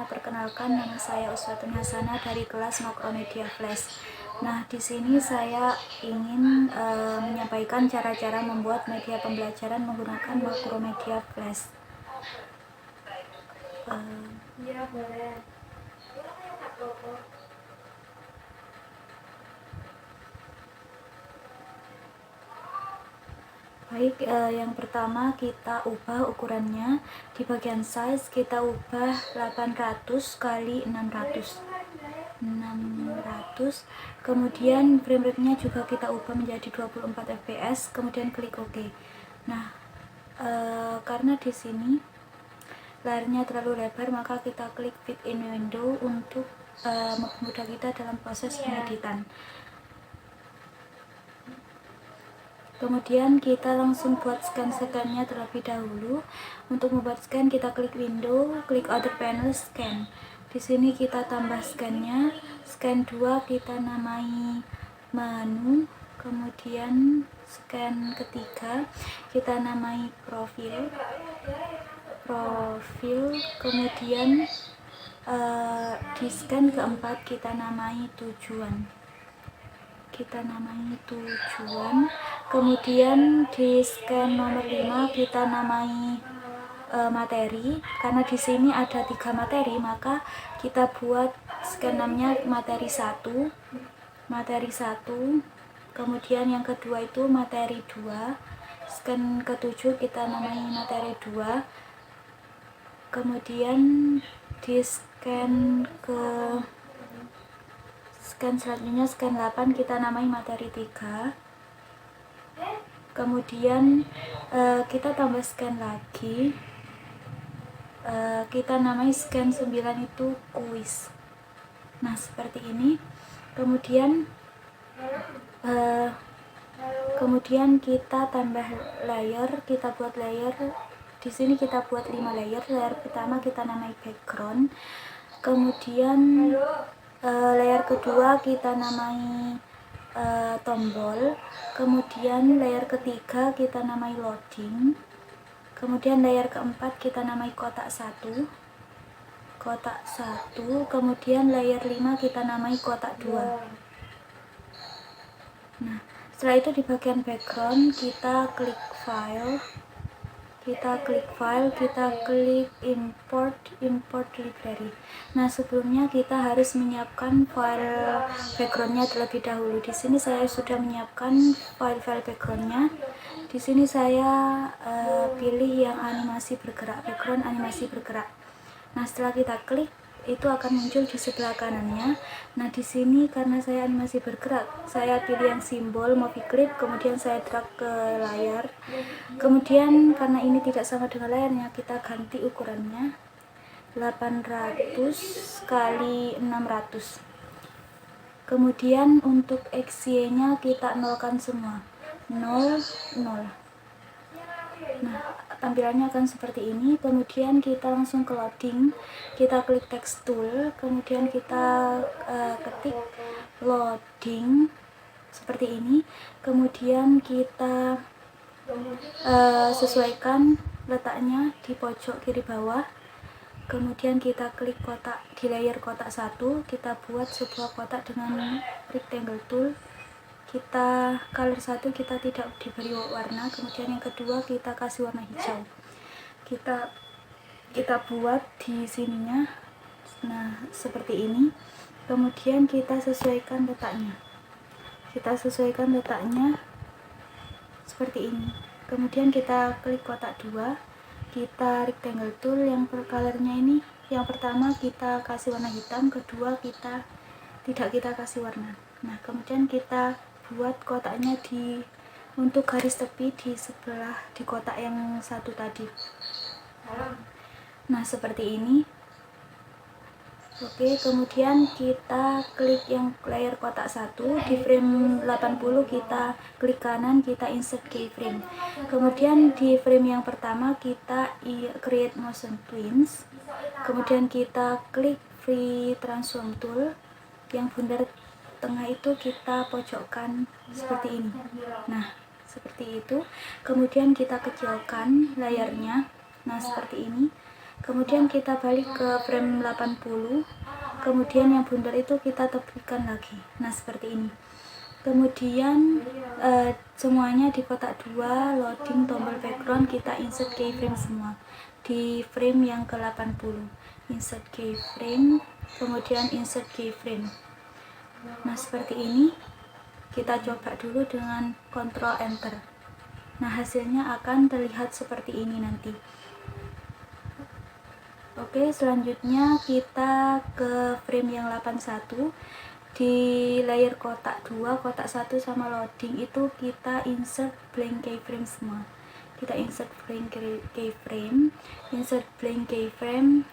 perkenalkan, nama saya Uswatun Hasanah dari kelas Makromedia Flash. Nah, di sini saya ingin menyampaikan cara-cara membuat media pembelajaran menggunakan Makromedia Flash. Iya, boleh. Baik, yang pertama kita ubah ukurannya. Di bagian size kita ubah 800 kali 600. Kemudian frame rate-nya juga kita ubah menjadi 24 fps, kemudian klik OK. Nah, karena di sini layarnya terlalu lebar, maka kita klik fit in window untuk mempermudah kita dalam proses pengeditan. Kemudian kita langsung buat scan-nya terlebih dahulu. Untuk membuat scan kita klik window, klik other panel, scan. Di sini kita tambah scan-nya. Scan 2 kita namai menu. Kemudian scan ketiga kita namai profil. Kemudian di scan keempat kita namai tujuan. Kemudian di scan nomor 5 kita namai materi. Karena di sini ada 3 materi, maka kita buat scan namanya materi 1. Kemudian yang kedua itu materi 2. Scan ke-7 kita namai materi 2. Kemudian di scan selanjutnya scan 8 kita namai materi 3. Kemudian kita tambah scan lagi, kita namai scan 9 itu kuis. Nah, seperti ini. Kemudian kita tambah layer, kita buat layer. Di sini kita buat 5 layer. Layer pertama kita namai background. Kemudian layer kedua kita namai tombol. Kemudian layer ketiga kita namai loading. Kemudian layer keempat kita namai kotak 1. Kemudian layer 5 kita namai kotak 2. Nah, setelah itu di bagian background kita klik file, kita klik import library. Nah, sebelumnya kita harus menyiapkan file backgroundnya terlebih dahulu. Di sini saya sudah menyiapkan file backgroundnya. Di sini saya pilih yang animasi bergerak, background animasi bergerak. Nah, setelah kita klik, itu akan muncul di sebelah kanannya. Nah, di sini karena saya animasi bergerak, saya pilih yang simbol movie clip, kemudian saya drag ke layar. Kemudian karena ini tidak sama dengan layarnya, kita ganti ukurannya 800 kali 600. Kemudian untuk XY-nya kita nolkan semua, 0, 0. Nah, tampilannya akan seperti ini. Kemudian kita langsung ke loading, kita klik text tool, kemudian kita ketik loading seperti ini. Kemudian kita sesuaikan letaknya di pojok kiri bawah. Kemudian kita klik kotak di layer kotak 1, kita buat sebuah kotak dengan rectangle tool. Kita color 1 kita tidak diberi warna. Kemudian yang kedua kita kasih warna hijau. Kita buat di sininya. Nah, seperti ini. Kemudian kita sesuaikan letaknya. Seperti ini. Kemudian kita klik kotak 2, kita rectangle tool. Yang colornya ini, yang pertama kita kasih warna hitam, kedua kita tidak kita kasih warna. Nah, kemudian kita buat kotaknya untuk garis tepi di sebelah di kotak yang satu tadi. Nah, seperti ini. Oke, kemudian kita klik yang layer kotak 1, di frame 80 kita klik kanan, kita insert keyframe. Kemudian di frame yang pertama kita create motion twins. Kemudian kita klik free transform tool, yang bundar tengah itu kita pojokkan seperti ini. Nah, seperti itu. Kemudian kita kecilkan layarnya. Nah, seperti ini. Kemudian kita balik ke frame 80, kemudian yang bundar itu kita tepikan lagi. Nah seperti ini. Kemudian semuanya di kotak 2, loading tombol background, kita insert keyframe semua di frame yang ke 80. Insert keyframe, kemudian insert keyframe. Nah seperti ini. Kita coba dulu dengan Ctrl Enter. Nah hasilnya akan terlihat seperti ini nanti. Oke, selanjutnya kita ke frame yang 81. Di layer kotak 2, kotak 1 sama loading itu kita insert blank keyframe semua. Kita insert blank keyframe, insert blank keyframe,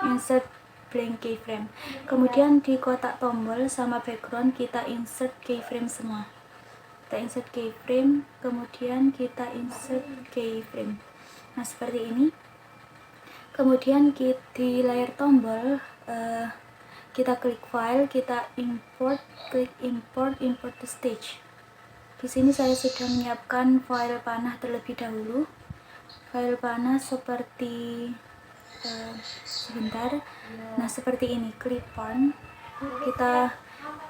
insert blank keyframe. Kemudian di kotak tombol sama background kita insert keyframe semua. Kita insert keyframe, kemudian kita insert keyframe. Nah seperti ini. Kemudian di layar tombol kita klik file, kita import, klik import to stage. Di sini saya sudah menyiapkan file panah terlebih dahulu. File panah seperti sebentar. Nah seperti ini, clip on. Kita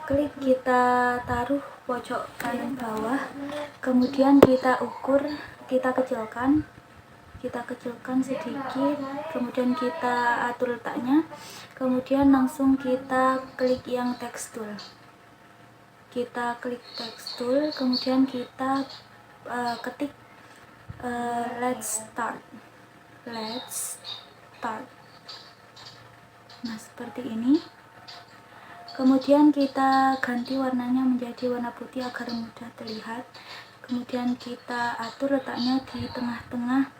klik, kita taruh pojok kanan bawah, kemudian kita ukur, kita kecilkan sedikit, kemudian kita atur letaknya, kemudian langsung kita klik yang text tool. Kita klik text tool, kemudian kita ketik let's start. Nah seperti ini. Kemudian kita ganti warnanya menjadi warna putih agar mudah terlihat. Kemudian kita atur letaknya di tengah-tengah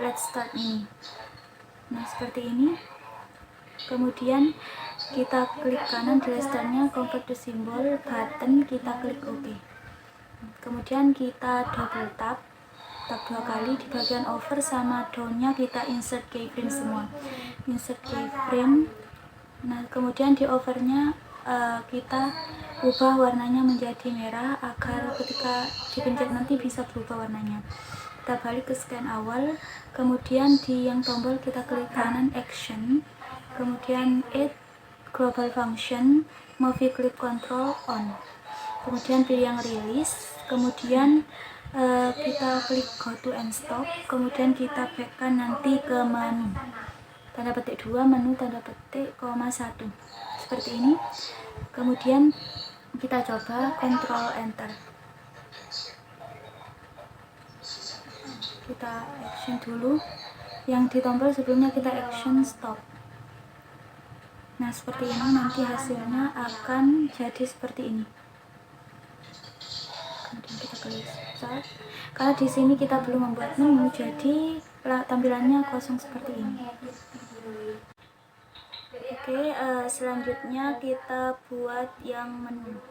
let's start ini. Nah seperti ini. Kemudian kita klik kanan di let's start-nya, convert to symbol, button, kita klik OK. Kemudian kita double tap 2 kali di bagian over sama down-nya, kita insert keyframe semua. Insert keyframe. Nah kemudian di overnya kita ubah warnanya menjadi merah agar ketika dipencet nanti bisa berubah warnanya. Kita balik ke scan awal, kemudian di yang tombol kita klik kanan action, kemudian add global function, movie clip control on, kemudian pilih yang release, kemudian kita klik go to and stop, kemudian kita backkan nanti ke menu tanda petik 2, menu tanda petik, koma 1 seperti ini. Kemudian kita coba Ctrl Enter. Kita action dulu, yang di tombol sebelumnya kita action stop. Nah seperti ini nanti hasilnya akan jadi seperti ini. Kemudian kita klik start. Karena di sini kita belum membuat menu, jadi tampilannya kosong seperti ini. Oke, selanjutnya kita buat yang menu.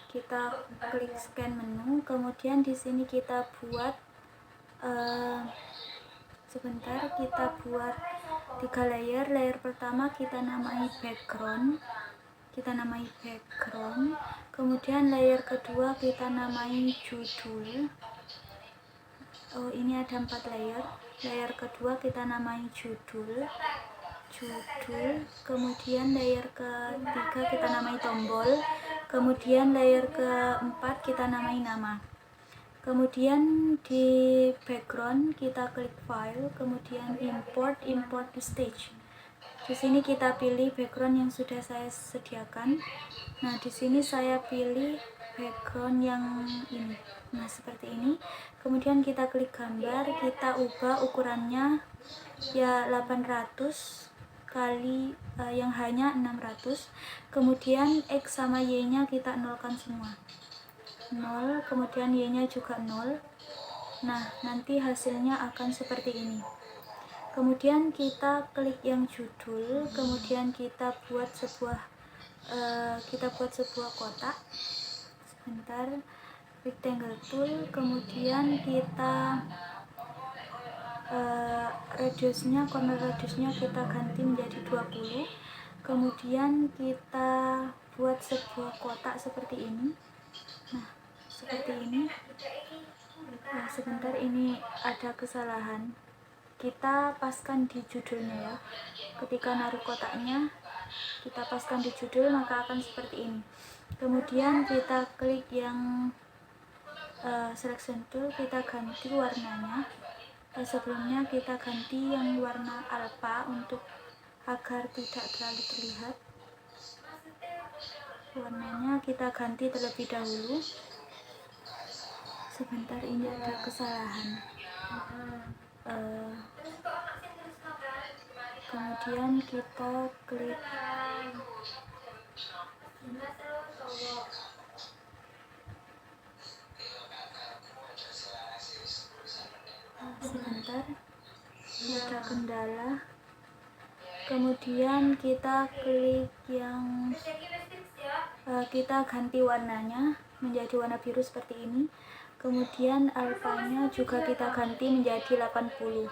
Kita klik scan menu, kemudian di sini kita buat sebentar, kita buat 3 layer. Layer pertama kita namai background, kemudian layer kedua kita namai judul. Oh ini ada 4 layer. Layer kedua kita namai judul, kemudian layer ketiga kita namai tombol, kemudian layer keempat kita namai nama. Kemudian di background kita klik file, kemudian import to stage. Di sini kita pilih background yang sudah saya sediakan. Nah di sini saya pilih background yang ini. Nah seperti ini. Kemudian kita klik gambar, kita ubah ukurannya ya 800 kali yang hanya 600. Kemudian X sama Y nya kita nolkan semua, 0, kemudian Y nya juga 0. Nah nanti hasilnya akan seperti ini. Kemudian kita klik yang judul, kemudian kita buat sebuah kotak. Sebentar, rectangle tool, kemudian kita corner radiusnya kita ganti menjadi 20. Kemudian kita buat sebuah kotak seperti ini. Nah seperti ini. Nah sebentar, ini ada kesalahan kita paskan di judulnya ya. Ketika naruh kotaknya kita paskan di judul, maka akan seperti ini. Kemudian kita klik yang selection tool, kita ganti warnanya. Sebelumnya kita ganti yang warna alpha untuk agar tidak terlalu terlihat. Warnanya kita ganti terlebih dahulu. Sebentar, ini ada kesalahan. Kemudian kita klik sebentar, ada kendala. Kemudian kita klik yang kita ganti warnanya menjadi warna biru seperti ini. Kemudian alfanya juga kita ganti menjadi 80.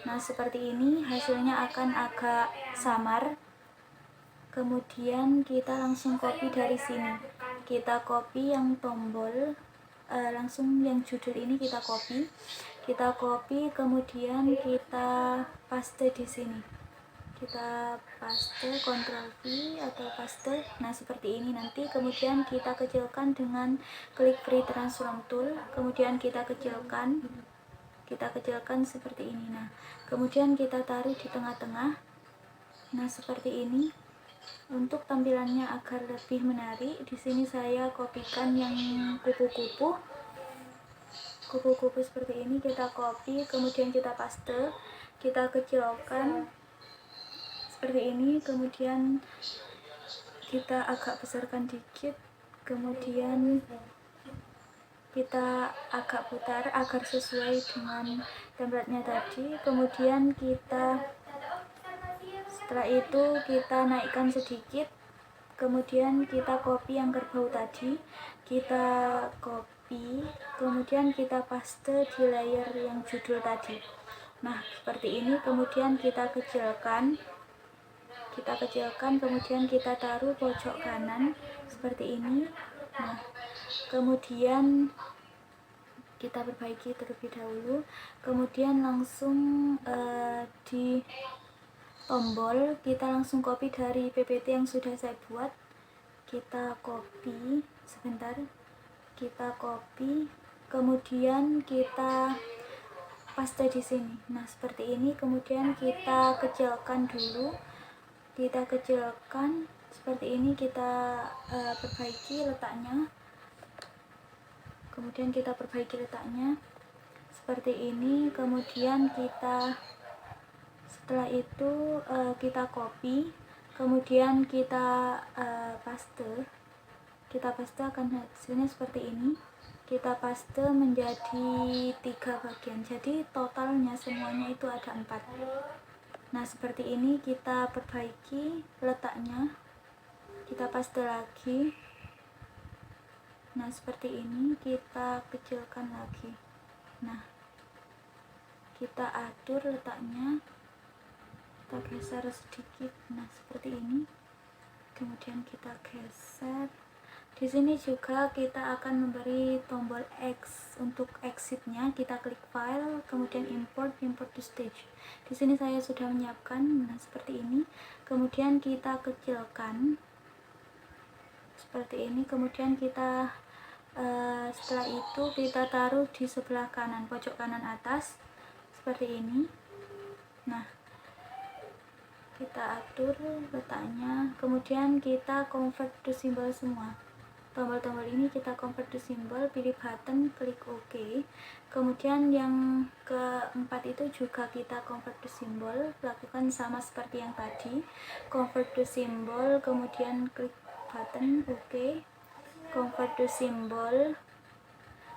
Nah, seperti ini hasilnya akan agak samar. Kemudian kita langsung copy dari sini. Kita copy yang tombol, langsung yang judul ini kita copy. Kita copy, kemudian kita paste di sini. Kita paste, Ctrl V atau paste. Nah, seperti ini nanti. Kemudian kita kecilkan dengan klik free transform tool. Kemudian kita kecilkan seperti ini. Nah, kemudian kita taruh di tengah-tengah. Nah, seperti ini. Untuk tampilannya agar lebih menarik, di sini saya kopikan yang kupu-kupu seperti ini. Kita copy, kemudian kita paste, kita kecilkan seperti ini. Kemudian kita agak besarkan dikit, kemudian kita agak putar agar sesuai dengan template-nya tadi. Kemudian setelah itu kita naikkan sedikit, kemudian kita copy yang kerbau tadi, kita copy, kemudian kita paste di layer yang judul tadi. Nah, seperti ini. Kemudian kita kecilkan, kemudian kita taruh pojok kanan seperti ini. Nah, kemudian kita perbaiki terlebih dahulu, kemudian langsung di tombol kita langsung copy dari PPT yang sudah saya buat. Kita copy, sebentar, kita copy, kemudian kita paste di sini. Nah, seperti ini. Kemudian kita kecilkan dulu, seperti ini. Kita perbaiki letaknya, kemudian kita perbaiki letaknya seperti ini. Kemudian setelah itu kita copy, kemudian kita paste akan hasilnya seperti ini. Kita paste menjadi 3 bagian, jadi totalnya semuanya itu ada 4. Nah, seperti ini. Kita perbaiki letaknya, kita paste lagi. Nah, seperti ini. Kita kecilkan lagi. Nah, kita atur letaknya, kita geser sedikit. Nah, seperti ini. Kemudian kita geser. Di sini juga kita akan memberi tombol X untuk exitnya. Kita klik file, kemudian import to stage. Di sini saya sudah menyiapkan. Nah, seperti ini. Kemudian kita kecilkan seperti ini. Kemudian kita setelah itu kita taruh di sebelah kanan, pojok kanan atas seperti ini. Nah, kita atur letaknya, kemudian kita convert to symbol semua. Tombol-tombol ini kita convert to symbol, pilih button, klik OK. Kemudian yang keempat itu juga kita convert to symbol, lakukan sama seperti yang tadi. Convert to symbol, kemudian klik button OK. Convert to symbol,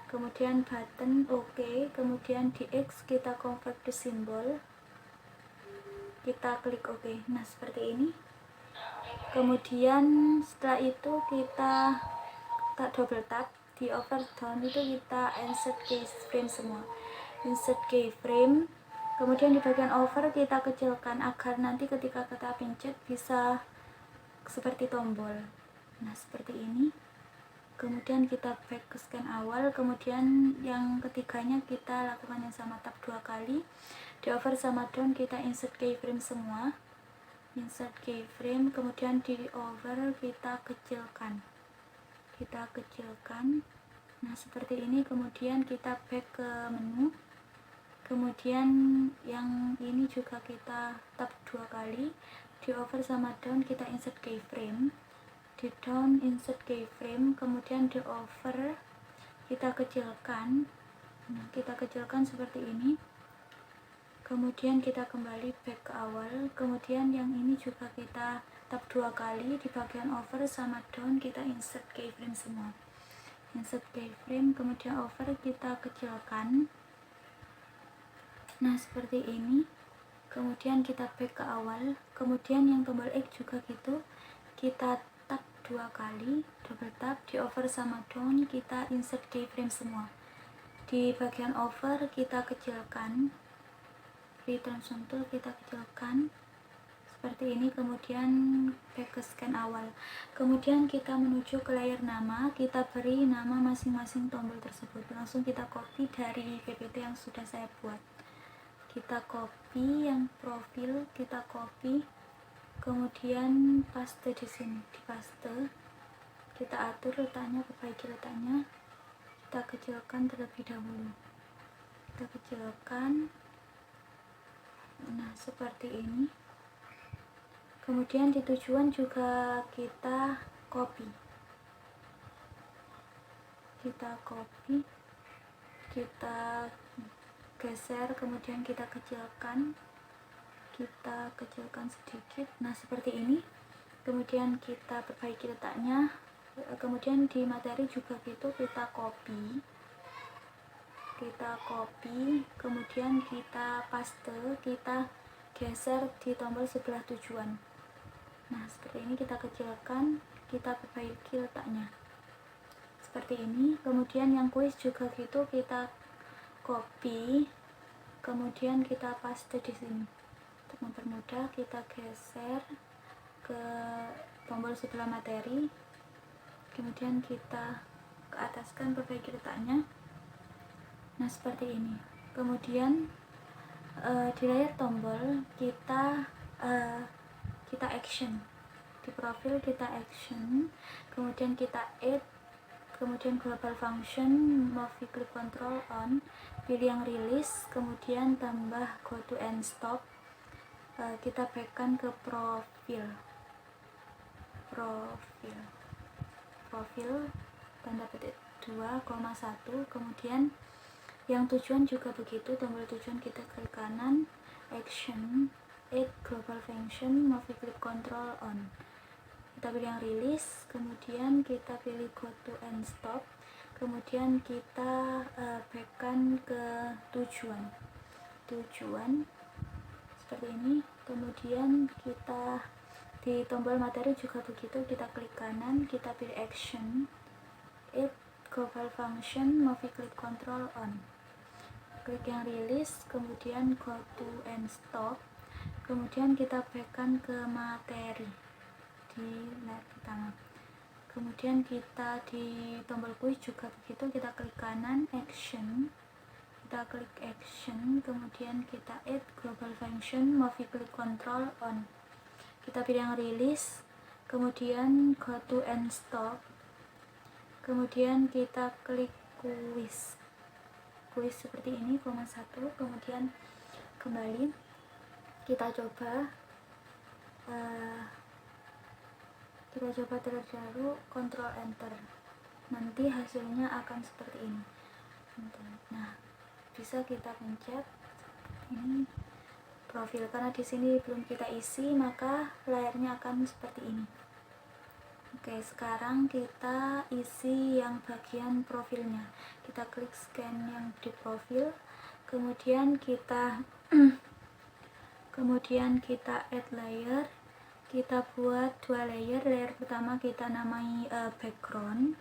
kemudian button OK. Kemudian di X kita convert to symbol, kita klik OK. Nah, seperti ini. Kemudian setelah itu kita double tap di overdown, itu kita insert keyframe semua, insert keyframe. Kemudian di bagian over kita kecilkan agar nanti ketika kita pencet bisa seperti tombol. Nah, seperti ini. Kemudian kita back ke scan awal, kemudian yang ketiganya kita lakukan yang sama, tap 2 kali. Di over sama down kita insert keyframe semua, insert keyframe, kemudian di over kita kecilkan, nah seperti ini. Kemudian kita back ke menu, kemudian yang ini juga kita tap 2 kali. Di over sama down kita insert keyframe, di down insert keyframe, kemudian di over kita kecilkan, seperti ini. Kemudian kita kembali back ke awal, kemudian yang ini juga kita tap 2 kali. Di bagian over sama down kita insert keyframe semua, insert keyframe, kemudian over kita kecilkan, nah seperti ini. Kemudian kita back ke awal, kemudian yang tombol X juga gitu, kita tap 2 kali, double tap. Di over sama down kita insert keyframe semua, di bagian over kita kecilkan, return tool kita kecilkan seperti ini. Kemudian back ke scan awal, kemudian kita menuju ke layer nama, kita beri nama masing-masing tombol tersebut. Langsung kita copy dari PPT yang sudah saya buat, kita copy yang profil, kita copy, kemudian paste di sini, di paste, kita atur letaknya, perbaiki letaknya, kita kecilkan terlebih dahulu, kita kecilkan, nah seperti ini. Kemudian di tujuan juga kita copy, kita geser, kemudian kita kecilkan sedikit, nah seperti ini. Kemudian kita perbaiki letaknya, kemudian di materi juga gitu, kita copy, kemudian kita paste, kita geser di tombol sebelah tujuan, nah seperti ini. Kita kecilkan, kita perbaiki letaknya seperti ini. Kemudian yang kuis juga gitu, kita copy, kemudian kita paste di sini. Untuk mempermudah kita geser ke tombol sebelah materi, kemudian kita ke ataskan, perbaiki letaknya, nah seperti ini. Kemudian di layar tombol kita action, di profil kita action, kemudian kita add, kemudian global function, movie clip control on, pilih yang release, kemudian tambah go to and stop, kita backkan ke profil, tanda petik 2,1. kemudian yang tujuan juga begitu, tombol tujuan kita klik kanan, action, add global function, movie clip control on, kita pilih yang release, kemudian kita pilih go to and stop, kemudian kita backkan ke tujuan seperti ini. Kemudian kita di tombol materi juga begitu, kita klik kanan, kita pilih action, add global function, movie clip control on, klik yang release, kemudian go to and stop, kemudian kita backkan ke materi di layar pertama. Kemudian kita di tombol kuis juga begitu, kita klik kanan, action, kita klik action, kemudian kita add global function, movie clip control on, kita pilih yang release, kemudian go to and stop, kemudian kita klik kuis seperti ini, 1, kemudian kembali, kita coba terlebih dahulu, Ctrl Enter, nanti hasilnya akan seperti ini. Nah, bisa kita pencet ini profil, karena di sini belum kita isi, maka layarnya akan seperti ini. Oke, sekarang kita isi yang bagian profilnya. Kita klik scan yang di profil, kemudian kita add layer, kita buat 2 layer. Layer pertama kita namai background,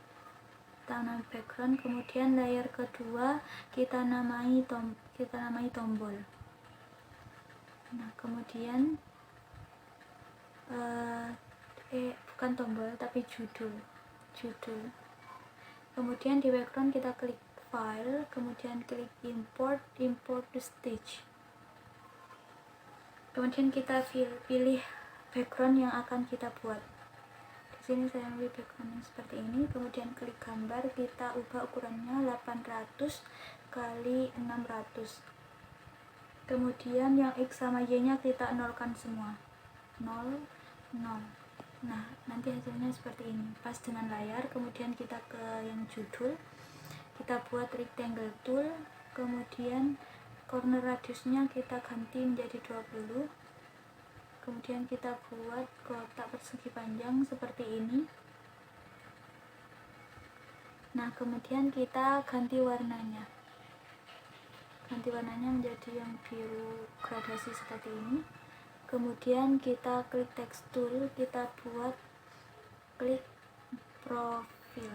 kemudian layer kedua kita namai tombol. Nah, kemudian bukan tombol tapi judul. Kemudian di background kita klik file, kemudian klik import to stage. Kemudian kita pilih background yang akan kita buat. Di sini saya pilih background yang seperti ini, kemudian klik gambar, kita ubah ukurannya 800 kali 600. Kemudian yang X sama Y nya kita nolkan semua, 0 0. Nah, nanti hasilnya seperti ini, pas dengan layar. Kemudian kita ke yang judul, kita buat rectangle tool, kemudian corner radiusnya kita ganti menjadi 20. Kemudian kita buat kotak persegi panjang seperti ini. Nah, kemudian kita ganti warnanya menjadi yang biru gradasi seperti ini. Kemudian kita klik text tool, kita buat klik profil,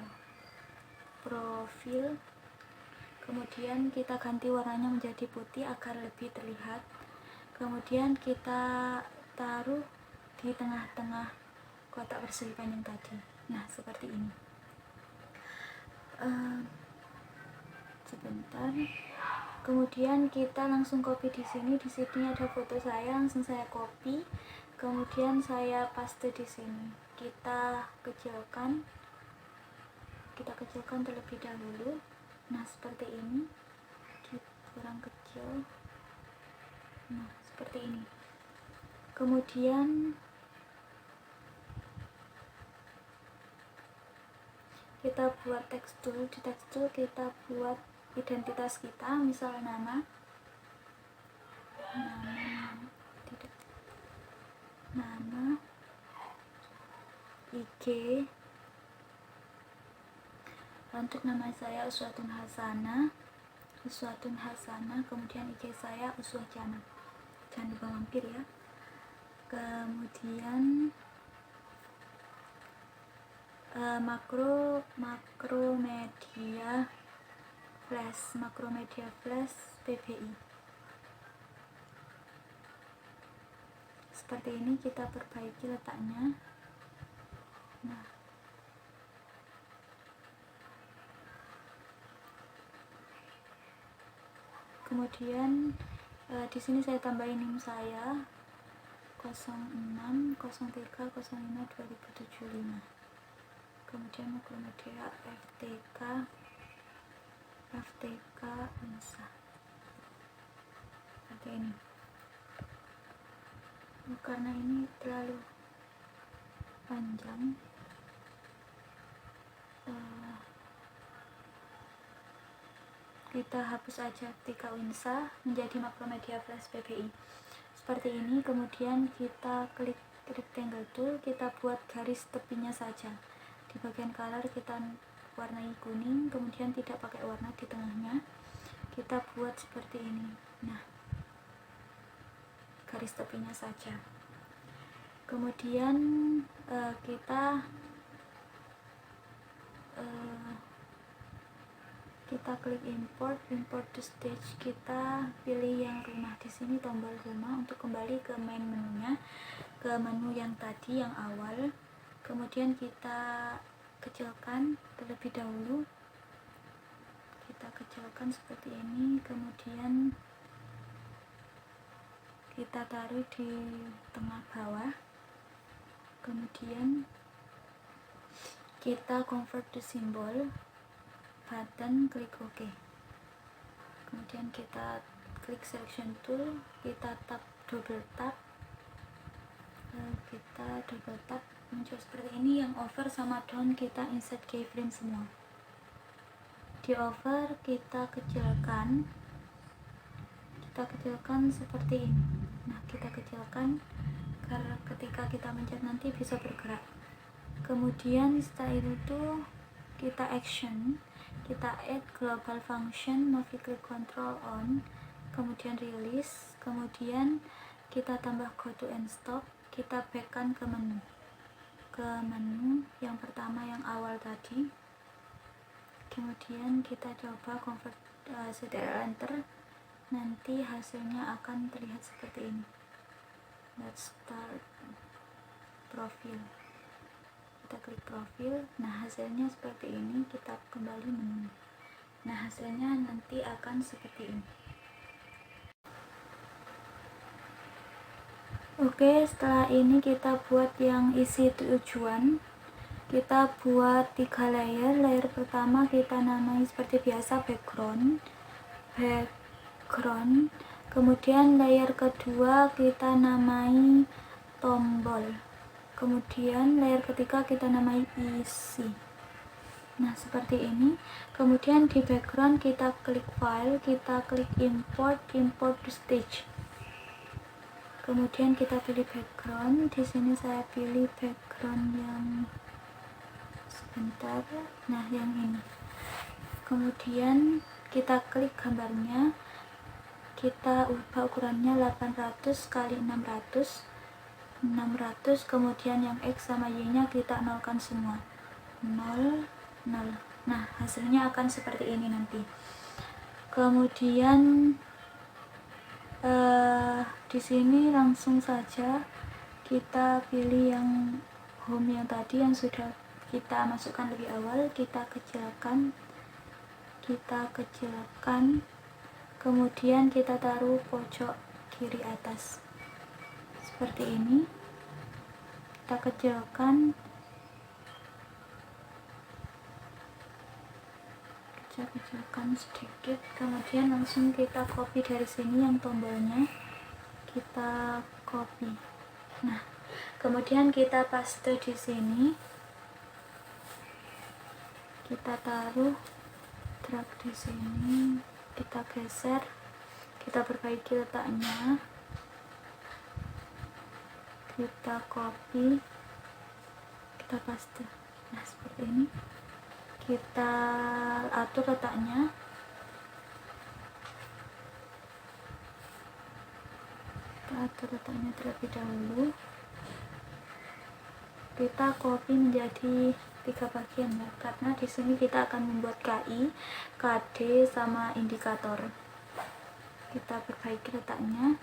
kemudian kita ganti warnanya menjadi putih agar lebih terlihat. Kemudian kita taruh di tengah-tengah kotak persegi panjang tadi. Nah, seperti ini. Sebentar. Kemudian kita langsung copy di sini. Di sini ada foto saya, langsung saya copy. Kemudian saya paste di sini. Kita kecilkan terlebih dahulu. Nah, seperti ini. Kurang kecil. Nah, seperti ini. Kemudian kita buat tekstur. Di tekstur kita buat identitas kita, misal nama IG. Untuk nama saya Uswatun Hasanah, kemudian IG saya Uswah Jana, jangan lupa mampir ya. Kemudian makromedia flash PBI. Seperti ini, kita perbaiki letaknya. Nah, kemudian di sini saya tambahin NIM saya 0603052075. Kemudian makromedia FTK Unsa. Seperti ini. Karena ini terlalu panjang, kita hapus aja FTK Unsa menjadi makromedia flash PBI. Seperti ini. Kemudian kita klik rectangle tool, kita buat garis tepinya saja. Di bagian color kita warnai kuning, kemudian tidak pakai warna di tengahnya, kita buat seperti ini. Nah, garis tepinya saja. Kemudian kita klik import to stage, kita pilih yang rumah. Di sini tombol rumah untuk kembali ke main menunya, ke menu yang tadi yang awal. Kemudian kita kecilkan terlebih dahulu, kita kecilkan seperti ini. Kemudian kita taruh di tengah bawah. Kemudian kita convert to symbol, button, klik OK. Kemudian kita klik selection tool, kita double tap, muncul seperti ini. Yang over sama down kita insert keyframe semua. Di over kita kecilkan seperti ini. Nah, kita kecilkan karena ketika kita mencet nanti bisa bergerak. Kemudian setelah itu kita action, kita add global function, movie click control on, kemudian release, kemudian kita tambah go to and stop, kita backkan ke menu yang pertama yang awal tadi. Kemudian kita coba convert Ctrl enter, nanti hasilnya akan terlihat seperti ini. Let's start profil, kita klik profil. Nah, hasilnya seperti ini. Kita kembali menu. Nah, hasilnya nanti akan seperti ini. Oke, setelah ini kita buat yang isi tujuan. Kita buat 3 layer. Layer pertama kita namai seperti biasa background. Kemudian layer kedua kita namai tombol. Kemudian layer ketiga kita namai isi. Nah, seperti ini. Kemudian di background kita klik file, kita klik import to stage. Kemudian kita pilih background. Di sini saya pilih background yang sebentar. Nah, yang ini. Kemudian kita klik gambarnya. Kita ubah ukurannya 800 kali 600. Kemudian yang X sama Y nya kita nolkan semua. 0, 0. Nah, hasilnya akan seperti ini nanti. Kemudian di sini langsung saja kita pilih yang home yang tadi yang sudah kita masukkan lebih awal. Kita kecilkan, kemudian kita taruh pojok kiri atas seperti ini. Kita kecilkan sedikit, kemudian langsung kita copy dari sini yang tombolnya, kita copy. Nah, kemudian kita paste di sini, kita taruh, drag di sini, kita geser, kita perbaiki letaknya, kita copy, kita paste. Nah, seperti ini. Kita atur letaknya. Terlebih dahulu. Kita copy menjadi 3 bagian ya, karena di sini kita akan membuat KI, KD sama indikator. Kita perbaiki letaknya.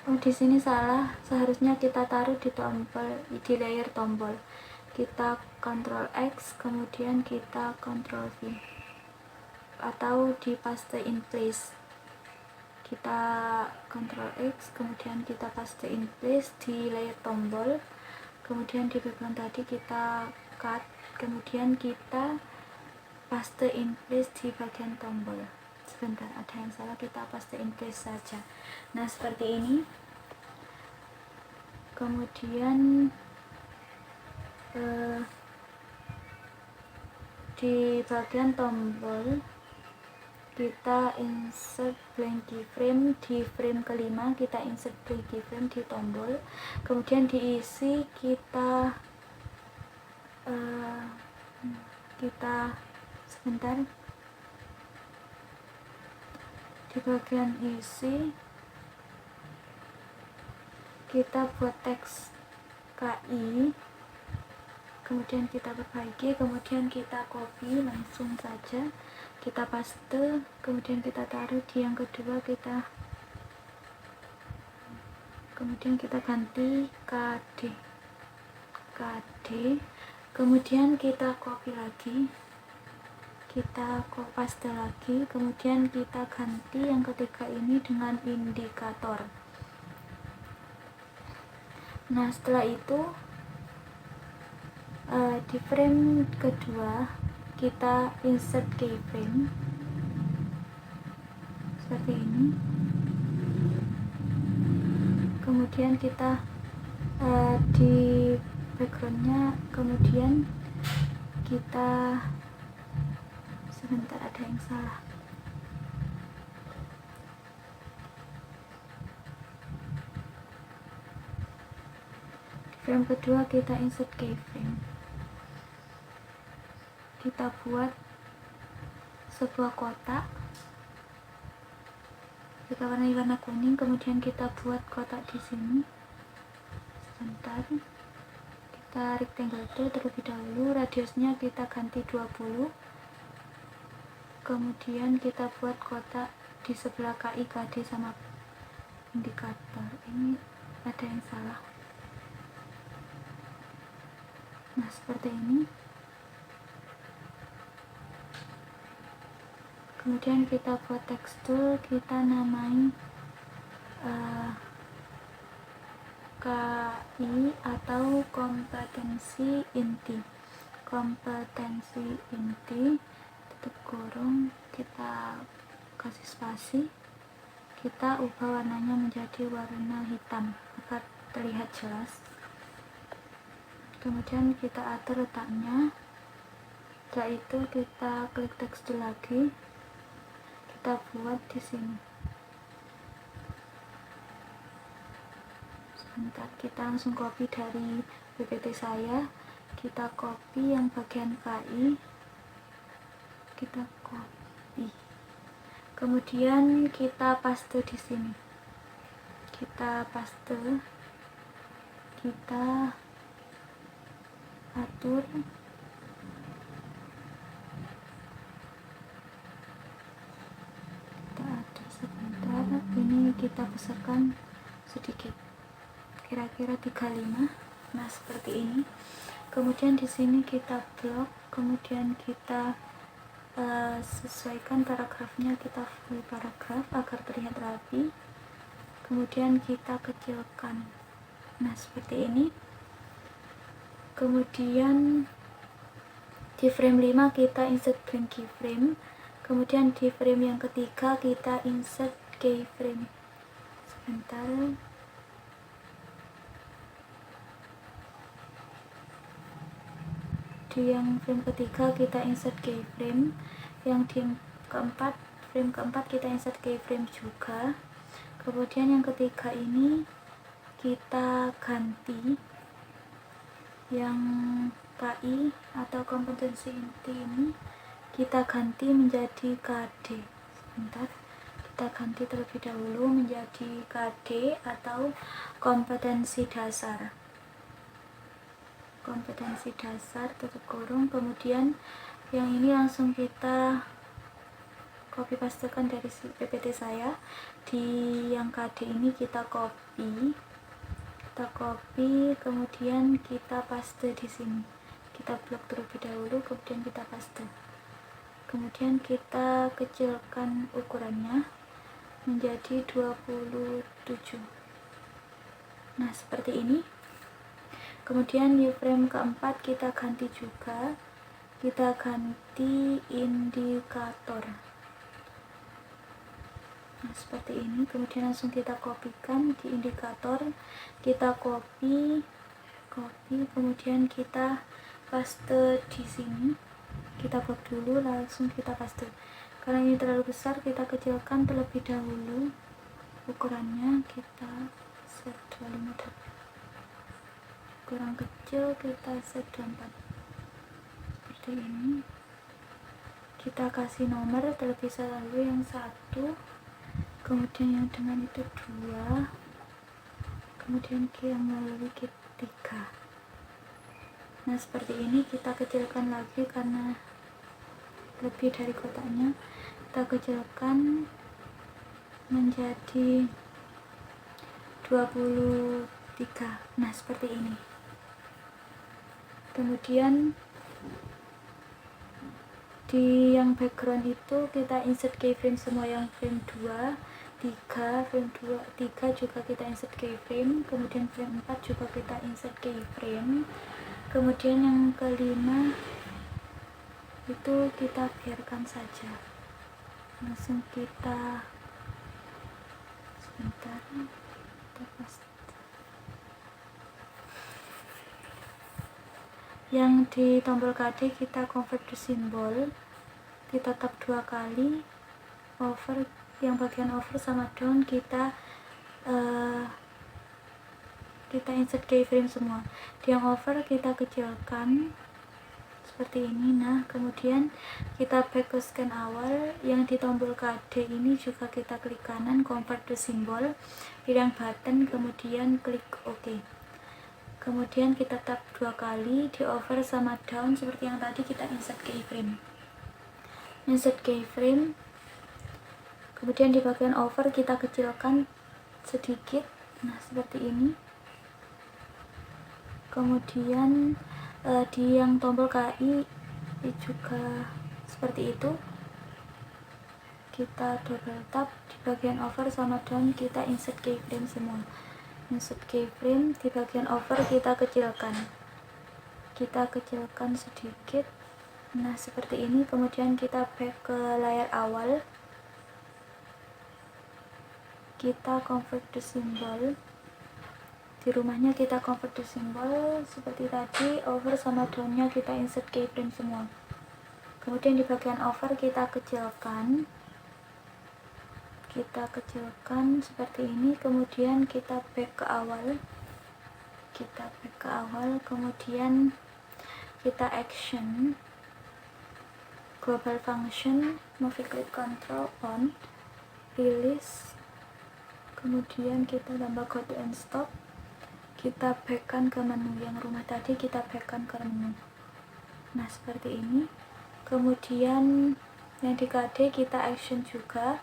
Oh, di sini salah. Seharusnya kita taruh di layer tombol. Kita Ctrl X, kemudian kita Ctrl V. Atau di paste in place. Kita Ctrl X, kemudian kita paste in place di layer tombol. Kemudian di background tadi kita cut, kemudian kita paste in place di bagian tombol. Sebentar, ada yang salah, kita paste in place saja. Nah, seperti ini. Kemudian di bagian tombol kita insert blank keyframe. Di frame kelima kita insert blank keyframe di tombol. Kemudian diisi kita sebentar, di bagian isi kita buat teks KI, kemudian kita perbaiki, kemudian kita copy langsung saja, kita paste, kemudian kita taruh di yang kedua, kemudian kita ganti KD, kemudian kita copy lagi, kita paste lagi, kemudian kita ganti yang ketiga ini dengan indikator. Nah, setelah itu di frame kedua kita insert keyframe seperti ini. Kemudian kita di backgroundnya, kemudian kita sebentar, ada yang salah. Frame kedua kita insert keyframe. Kita buat sebuah kotak. Kita warna kuning, kemudian kita buat kotak di sini. Sebentar. Kita rectangle tool terlebih dahulu, radiusnya kita ganti 20. Kemudian kita buat kotak di sebelah KI, KD sama indikator. Ini ada yang salah. Nah, seperti ini. Kemudian kita buat tekstur, kita namai KI atau kompetensi inti. Kompetensi inti tutup kurung, kita kasih spasi, kita ubah warnanya menjadi warna hitam agar terlihat jelas. Kemudian kita atur letaknya. Setelah itu kita klik tekstur lagi, kita buat di sini. Sebentar, kita langsung copy dari PPT saya, kita copy yang bagian KI, kita copy, kemudian kita paste di sini, kita paste, kita atur, sebentar, ini kita besarkan sedikit, kira-kira 35. Nah, seperti ini. Kemudian di sini kita blok, kemudian kita sesuaikan paragrafnya, kita full paragraf agar terlihat rapi. Kemudian kita kecilkan. Nah, seperti ini. Kemudian di frame 5 kita insert blank keyframe. Kemudian di frame yang ketiga kita insert keyframe. Sebentar. Di yang frame ketiga kita insert keyframe. Yang di keempat, frame keempat kita insert keyframe juga. Kemudian yang ketiga ini kita ganti yang KI atau kompetensi inti ini, kita ganti menjadi KD. Sebentar, kita ganti terlebih dahulu menjadi KD atau kompetensi dasar. Kompetensi dasar tutup kurung. Kemudian yang ini langsung kita copy pastekan dari PPT saya. Di yang KD ini kita copy, kemudian kita paste di sini. Kita blok terlebih dahulu, kemudian kita paste. Kemudian kita kecilkan ukurannya menjadi 27. Nah, seperti ini. Kemudian di frame keempat kita ganti juga, kita ganti indikator. Nah, seperti ini. Kemudian langsung kita kopikan di indikator, kita copy, kemudian kita paste di sini. Kita blok dulu, langsung kita paste. Karena ini terlalu besar, kita kecilkan terlebih dahulu ukurannya, kita set 25. Kurang kecil, kita set 24. Seperti ini. Kita kasih nomor terlebih dahulu yang 1, kemudian yang dengan itu 2, kemudian yang melalui 3. Nah, seperti ini. Kita kecilkan lagi karena lebih dari kotaknya, kita kecilkan menjadi 23. Nah, seperti ini. Kemudian di yang background itu kita insert keyframe semua, yang frame 2, 3, frame 2, 3 juga kita insert keyframe, kemudian frame 4 juga kita insert keyframe. Kemudian yang kelima itu kita biarkan saja. Langsung kita, sebentar, kita paste. Yang di tombol KD kita convert to symbol, kita tap 2 kali, over, yang bagian over sama down kita insert keyframe semua. Di yang over kita kecilkan seperti ini. Nah, kemudian kita back ke scan awal. Yang di tombol KD ini juga kita klik kanan, convert to symbol, pilih button, kemudian klik OK. Kemudian kita tap 2 kali, di over sama down seperti yang tadi, kita insert keyframe. Insert keyframe. Kemudian di bagian over kita kecilkan sedikit. Nah, seperti ini. Kemudian di yang tombol KI juga seperti itu. kita double tap, di bagian over sama down kita insert keyframe semua. Insert keyframe, di bagian over kita kecilkan sedikit. Nah seperti ini. Kemudian kita back ke layar awal, kita convert the symbol. Di rumahnya kita convert the symbol seperti tadi. Over sama downnya kita insert keyframe semua. Kemudian di bagian over kita kecilkan seperti ini. Kemudian kita back ke awal, kemudian kita action global function, movie click control on, release, kemudian kita tambah go to and stop, kita backkan ke menu yang rumah tadi, kita backkan ke menu. Nah seperti ini. Kemudian yang di KD kita action juga,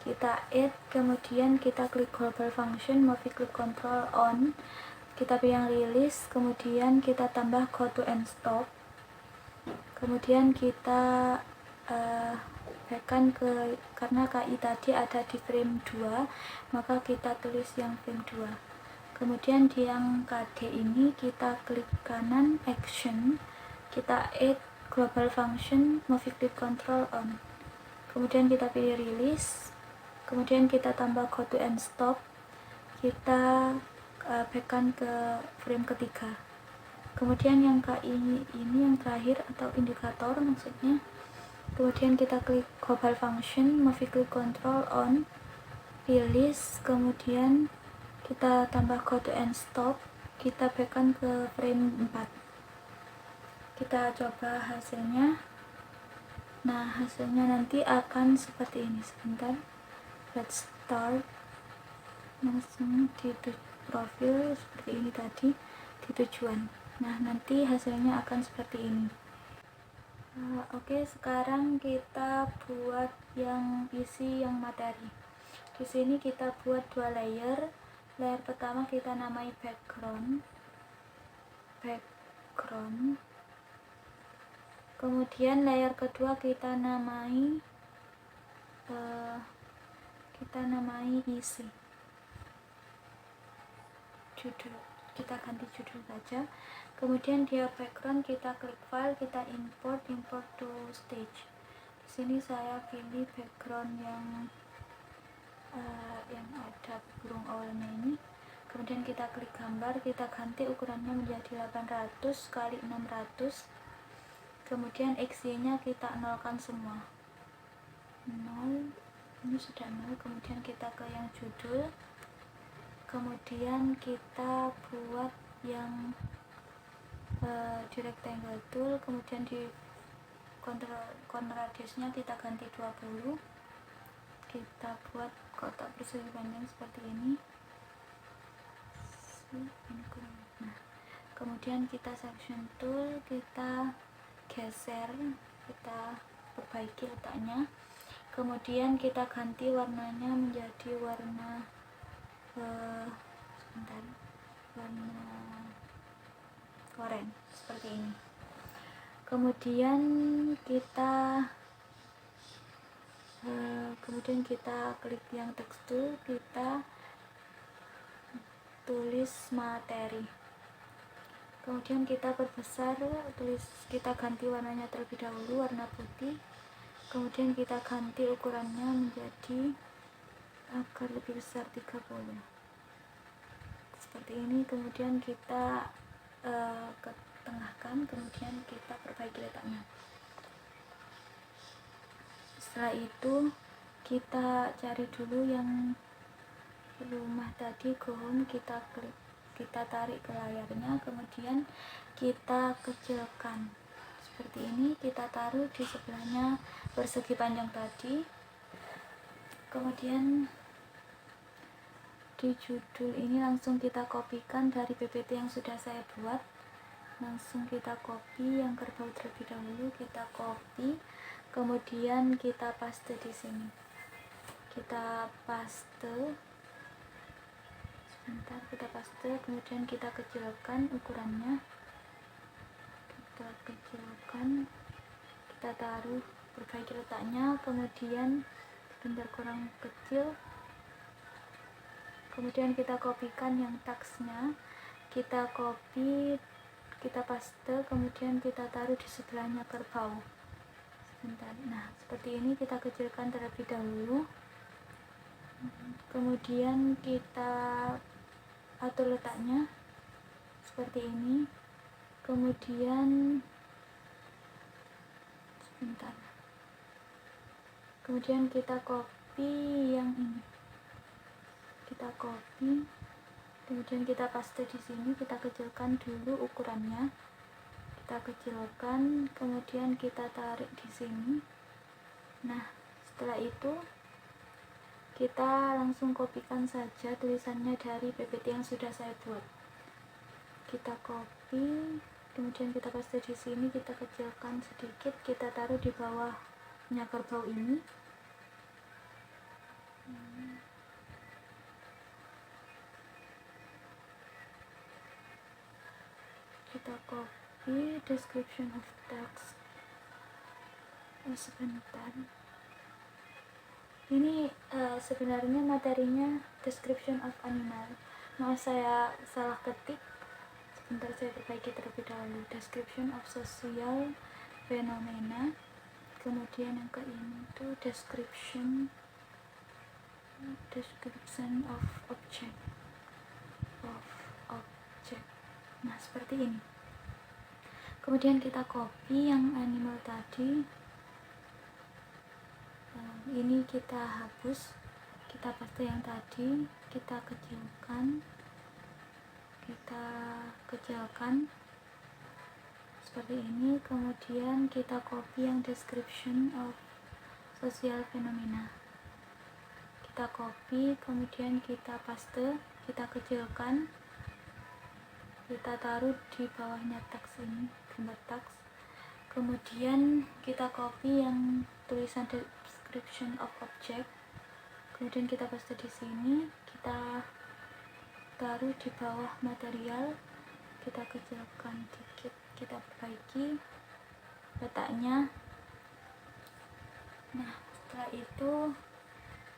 kita add, kemudian kita klik global function, movie click control on, kita pilih yang release, kemudian kita tambah go to and stop, kemudian kita backkan ke, karena KI tadi ada di frame 2, maka kita tulis yang frame 2. Kemudian di yang KD ini kita klik kanan action, kita add global function, movie click control on, kemudian kita pilih release, kemudian kita tambah go to and stop, kita backkan ke frame ketiga. Kemudian yang KI ini yang terakhir atau indikator maksudnya, kemudian kita klik global function, movie click control on, release, kemudian kita tambah go to and stop, kita backkan ke frame 4. Kita coba hasilnya. Nah hasilnya nanti akan seperti ini. Sebentar, let's start. Langsung di profil seperti ini tadi, di tujuan. Nah nanti hasilnya akan seperti ini. Oke, sekarang kita buat yang isi yang materi. Di sini kita buat 2 layer. Layer pertama kita namai background. Kemudian layer kedua kita namai isi. Judul, kita ganti judul saja. Kemudian dia background, kita klik file, kita import to stage. Di sini saya pilih background yang ada burung awalnya ini. Kemudian kita klik gambar, kita ganti ukurannya menjadi 800 kali 600. Kemudian XY nya kita nolkan semua, 0, ini sudah 0. Kemudian kita ke yang judul, kemudian kita buat yang di rectangle tool, kemudian di corner radiusnya kita ganti 20, kita buat kotak persegi panjang seperti ini. Nah, kemudian kita section tool, kita geser, kita perbaiki letaknya, kemudian kita ganti warnanya menjadi warna warna oranye seperti ini. Kemudian kita klik yang tekstur, kita tulis materi, kemudian kita perbesar, kita ganti warnanya terlebih dahulu warna putih, kemudian kita ganti ukurannya menjadi agar lebih besar 30 seperti ini. Kemudian kita ketengahkan, kemudian kita perbaiki letaknya. Setelah itu kita cari dulu yang rumah tadi, go home, kita klik, kita tarik ke layarnya, kemudian kita kecilkan seperti ini, kita taruh di sebelahnya persegi panjang tadi. Kemudian di judul ini langsung kita kopikan dari PPT yang sudah saya buat, langsung kita copy yang kerbau terlebih dahulu, kita copy, kemudian kita paste di sini, kita paste, sebentar, kita paste, kemudian kita kecilkan ukurannya, kita taruh, perbaiki letaknya, kemudian sebentar kurang kecil. Kemudian kita kopikan yang teksnya, kita copy, kita paste, kemudian kita taruh di sebelahnya kerbau. Sebentar. Nah, seperti ini kita kecilkan terlebih dahulu. Kemudian kita atur letaknya seperti ini. Kemudian sebentar. Kemudian kita copy yang ini. Kita copy. Kemudian kita paste di sini, kita kecilkan dulu ukurannya. Kita kecilkan, kemudian kita tarik di sini. Nah, setelah itu kita langsung kopikan saja tulisannya dari PPT yang sudah saya buat. Kita copy, kemudian kita paste di sini, kita kecilkan sedikit, kita taruh di bawahnya kerbau ini. Kita copy description of text. Sebentar. Ini sebenarnya materinya description of animal. Maaf, saya salah ketik. Sebentar, saya perbaiki terlebih dahulu. Description of social phenomena. Kemudian yang ke ini tuh description of object. Nah, seperti ini. Kemudian kita copy yang animal tadi. Ini kita hapus, kita paste yang tadi, kita kecilkan seperti ini. Kemudian kita copy yang description of social phenomena, kita copy, kemudian kita paste, kita kecilkan, kita taruh di bawahnya teks ini, gambar teks. Kemudian kita copy yang tulisan description of object, kemudian kita paste di sini, kita taruh di bawah material, kita kecilkan dikit, kita perbaiki letaknya. Nah, setelah itu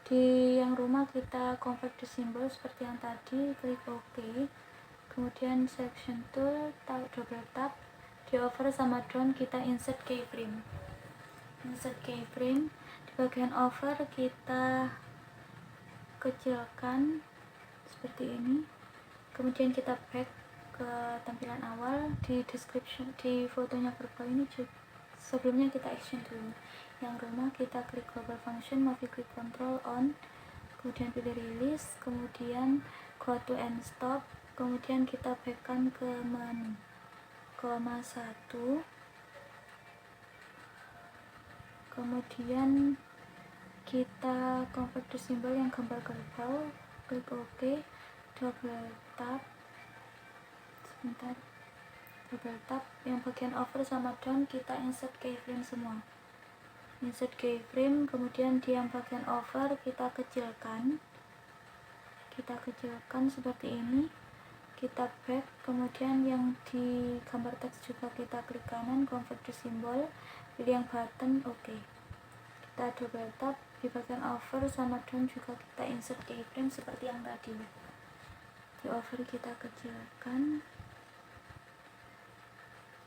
di yang rumah kita convert to symbol seperti yang tadi, klik OK. Kemudian selection tool, double tap, di over sama down kita insert keyframe. Di bagian over kita kecilkan seperti ini. Kemudian kita back ke tampilan awal. Di description, di fotonya kerbau ini sebelumnya kita action dulu. Yang rumah kita klik global function, movie click control on, kemudian pilih release, kemudian go to end stop, kemudian kita backkan ke menu, koma 1, kemudian kita convert to symbol yang gambar kerbau, klik OK, double tap, sebentar, double tap, yang bagian over sama down kita insert keyframe semua, insert keyframe. Kemudian di yang bagian over kita kecilkan seperti ini, kita back, kemudian yang di gambar teks juga kita klik kanan, convert to symbol, pilih yang button OK, kita double tap, di bagian over sama down juga kita insert keyframe seperti yang tadi. Di over kita kecilkan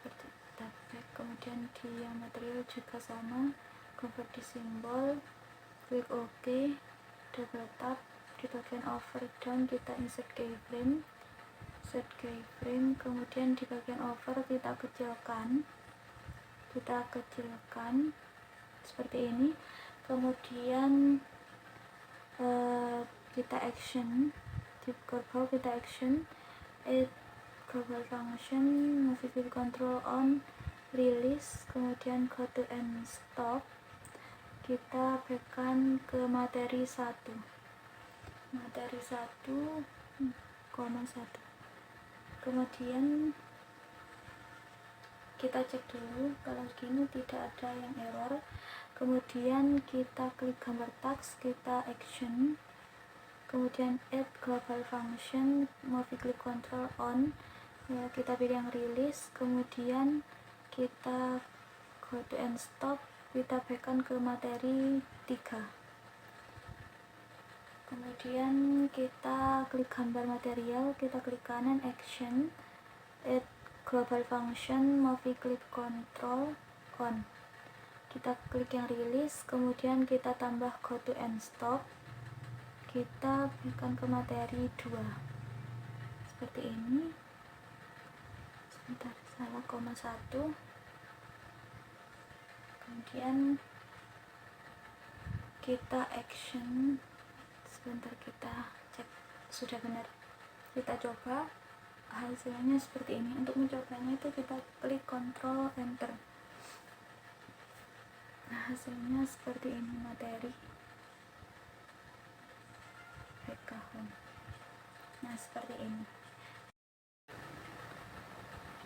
seperti kita back, kemudian di yang material juga sama, convert to symbol, klik OK, double tap, di bagian over down kita insert keyframe, kemudian di bagian over kita kecilkan seperti ini. Kemudian kita action di kerbau, kita action add global function, movie click control on, release, kemudian go to end stop, kita backkan ke materi 1, kemudian kita cek dulu kalau gini tidak ada yang error. Kemudian kita klik gambar teks, kita action, kemudian add global function, movie click control on, ya, kita pilih yang release, kemudian kita go to end stop, kita backkan ke materi 3. kemudian kita klik gambar material, kita klik kanan action, add global function, movie clip control on, kita klik yang rilis, kemudian kita tambah go to and stop, kita berikan ke materi 2 seperti ini. Sebentar, salah koma 1. Kemudian kita action, sebentar kita cek sudah benar, kita coba, hasilnya seperti ini. Untuk mencobanya itu kita klik Ctrl Enter. Nah, hasilnya seperti ini, materi background. Nah, seperti ini.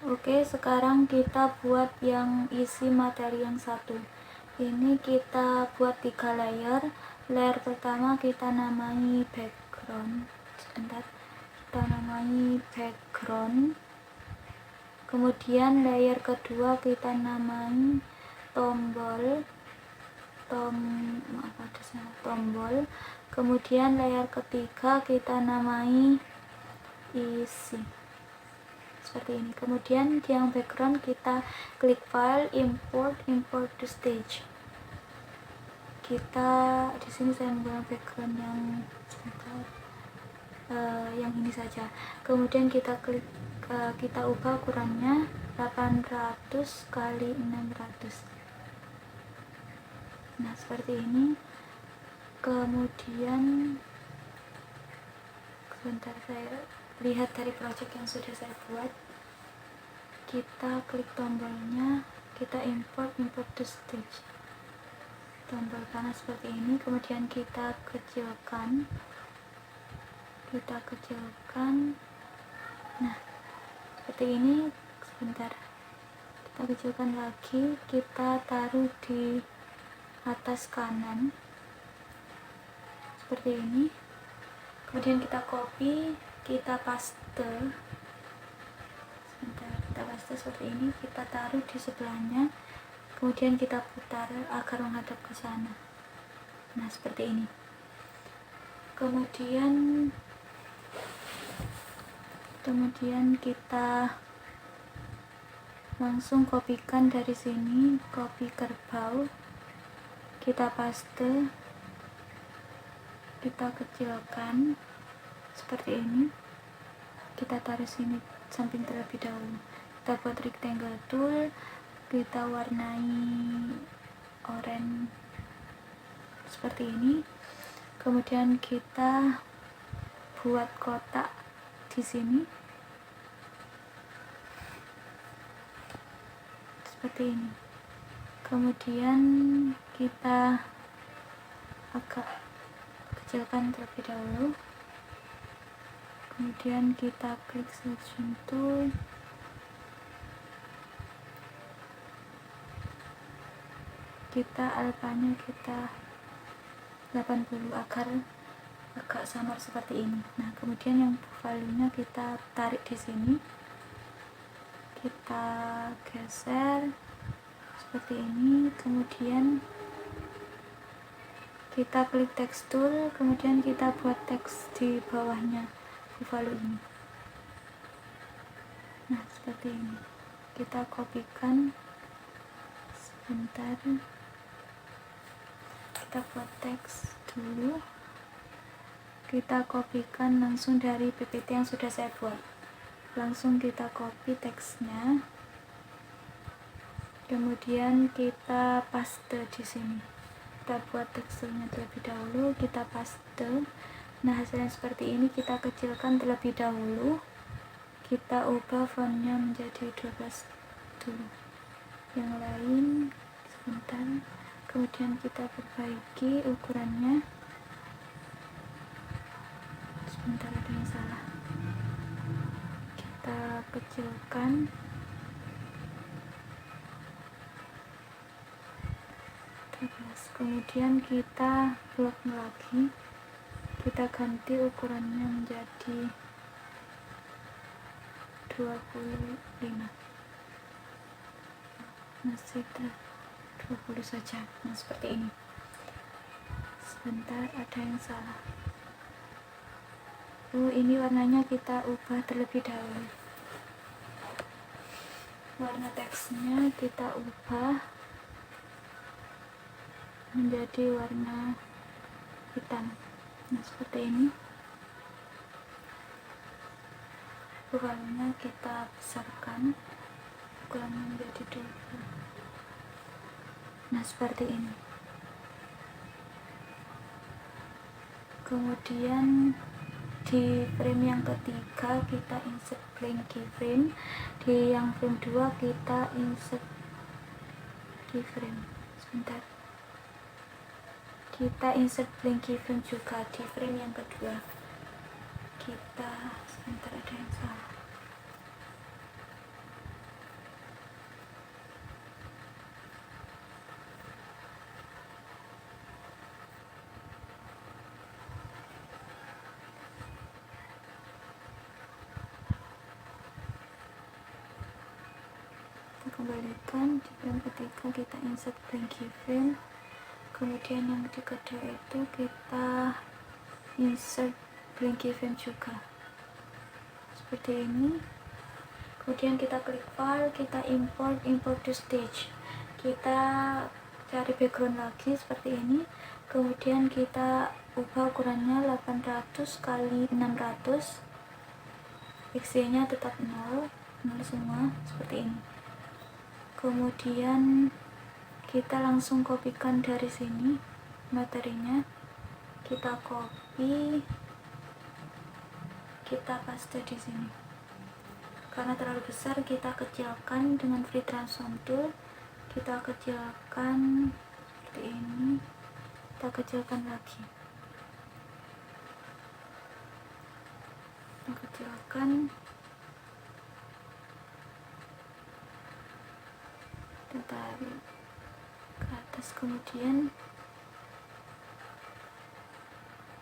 Oke, sekarang kita buat yang isi materi yang satu. Ini kita buat 3 layer. Layer pertama kita namai background. Sebentar, kita namai background. Kemudian layer kedua kita namai tombol. Tombol. Kemudian layer ketiga kita namai isi. Seperti ini. Kemudian yang background kita klik file, import to stage. Kita di sini saya menggunakan background yang yang ini saja. Kemudian kita klik, kita ubah ukurannya 800 kali 600. Nah, seperti ini. Kemudian sebentar, saya lihat dari project yang sudah saya buat. Kita klik tombolnya, kita import to stage, tombol kanan seperti ini. Kemudian kita kecilkan, nah seperti ini. Sebentar, kita kecilkan lagi, kita taruh di atas kanan seperti ini. Kemudian kita copy, kita paste. Sebentar, kita paste seperti ini, kita taruh di sebelahnya. Kemudian kita putar agar menghadap ke sana. Nah, seperti ini. Kemudian kita langsung kopikan dari sini, copy kerbau, kita paste, kita kecilkan seperti ini, kita taruh sini samping terlebih dahulu. Kita buat rectangle tool, kita warnai oranye seperti ini. Kemudian kita buat kotak di sini seperti ini. Kemudian kita agak kecilkan terlebih dahulu. Kemudian kita klik selection tool, kita alpanya kita 80 agar agak samar seperti ini. Nah, kemudian yang value-nya kita tarik di sini, kita geser seperti ini. Kemudian kita klik text tool, kemudian kita buat teks di bawahnya value ini. Nah, seperti ini. Kita kopikan. Sebentar, kita buat teks dulu, kita kopikan langsung dari PPT yang sudah saya buat. Langsung kita copy teksnya, kemudian kita paste di sini. Kita buat teksturnya terlebih dahulu, kita paste. Nah, hasilnya seperti ini. Kita kecilkan terlebih dahulu, kita ubah fontnya menjadi 12 dulu. Yang lain sebentar, kemudian kita perbaiki ukurannya. Sebentar, ada yang salah, kita kecilkan. Kemudian kita blok lagi, kita ganti ukurannya menjadi 25, masih 20 saja. Nah, seperti ini. Sebentar, ada yang salah. Ini warnanya kita ubah terlebih dahulu. Warna teksnya kita ubah menjadi warna hitam. Nah, seperti ini. Ukurannya kita besarkan, ukurannya menjadi 20. Nah, seperti ini. Kemudian di frame yang ketiga kita insert blank keyframe, di yang frame 2 kita insert keyframe. Sebentar, kita insert blank keyframe juga di frame yang kedua. Kita sebentar, ada yang salah. Kita kembalikan di frame ketiga, kita insert blank keyframe. Kemudian yang kedua itu kita insert blank keyframe juga seperti ini. Kemudian kita klik file, kita import to stage, kita cari background lagi seperti ini. Kemudian kita ubah ukurannya 800 kali 600, XY nya tetap 0 semua seperti ini. Kemudian kita langsung kopikan dari sini materinya, kita copy, kita paste di sini. Karena terlalu besar, kita kecilkan dengan free transform tool, kita kecilkan seperti ini, kita kecilkan lagi, kita kecilkan, kita tarik ke atas. Kemudian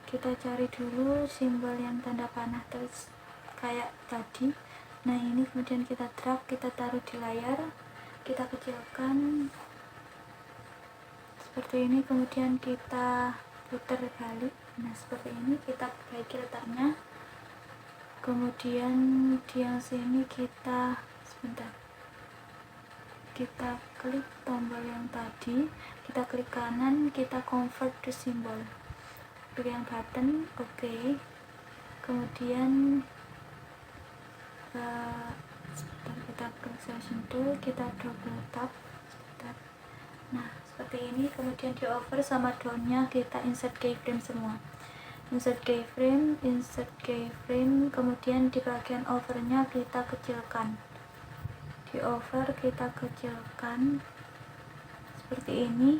kita cari dulu simbol yang tanda panah terus kayak tadi. Nah, ini kemudian kita drag, kita taruh di layar, kita kecilkan seperti ini. Kemudian kita putar balik. Nah, seperti ini, kita perbaiki letaknya. Kemudian di yang sini kita sebentar, kita klik tombol yang tadi, kita klik kanan, kita convert to symbol, klik yang button, oke. Kemudian sebentar, kita klik selection tool, kita double tap sebentar. Nah, seperti ini. Kemudian di over sama downnya kita insert keyframe semua, insert keyframe, kemudian di bagian overnya kita kecilkan, di over kita kecilkan seperti ini.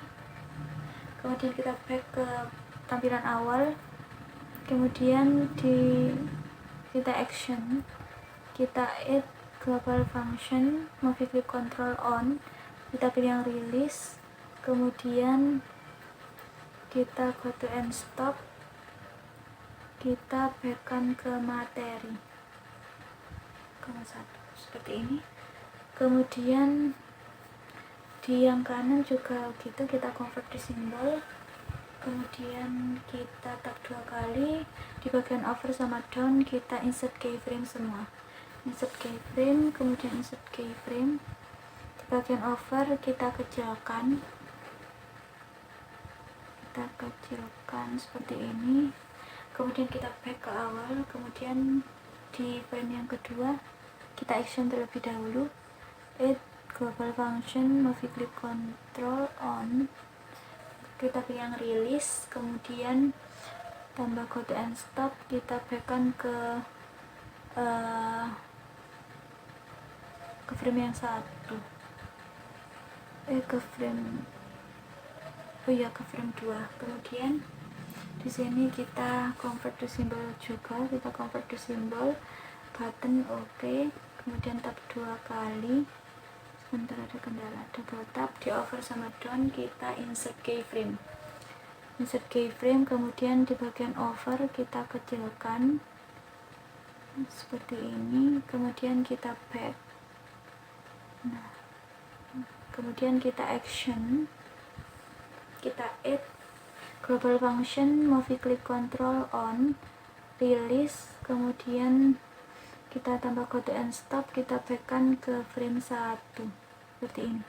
Kemudian kita back ke tampilan awal, kemudian kita action, kita add global function, movie click control on, kita pilih yang release, kemudian kita go to end stop, kita backkan ke materi, satu seperti ini. Kemudian di yang kanan juga gitu, kita convert to symbol, kemudian kita tap 2 kali, di bagian over sama down kita insert keyframe semua, insert keyframe, kemudian insert keyframe, di bagian over kita kecilkan seperti ini. Kemudian kita back ke awal, kemudian di frame yang kedua kita action terlebih dahulu, add global function, movie click control on, kita pilih yang release, kemudian tambah go to end stop, kita backkan ke frame yang satu, ke frame 2. Kemudian di sini kita convert to symbol juga, kita convert to symbol, button oke, kemudian tap 2 kali, sebentar ada kendala, double tap, di over sama down kita insert keyframe, kemudian di bagian over kita kecilkan seperti ini, kemudian kita back. Nah, kemudian kita action, kita add global function, movie click control on, release, kemudian kita tambah kode and stop, kita backkan ke frame 1 seperti ini.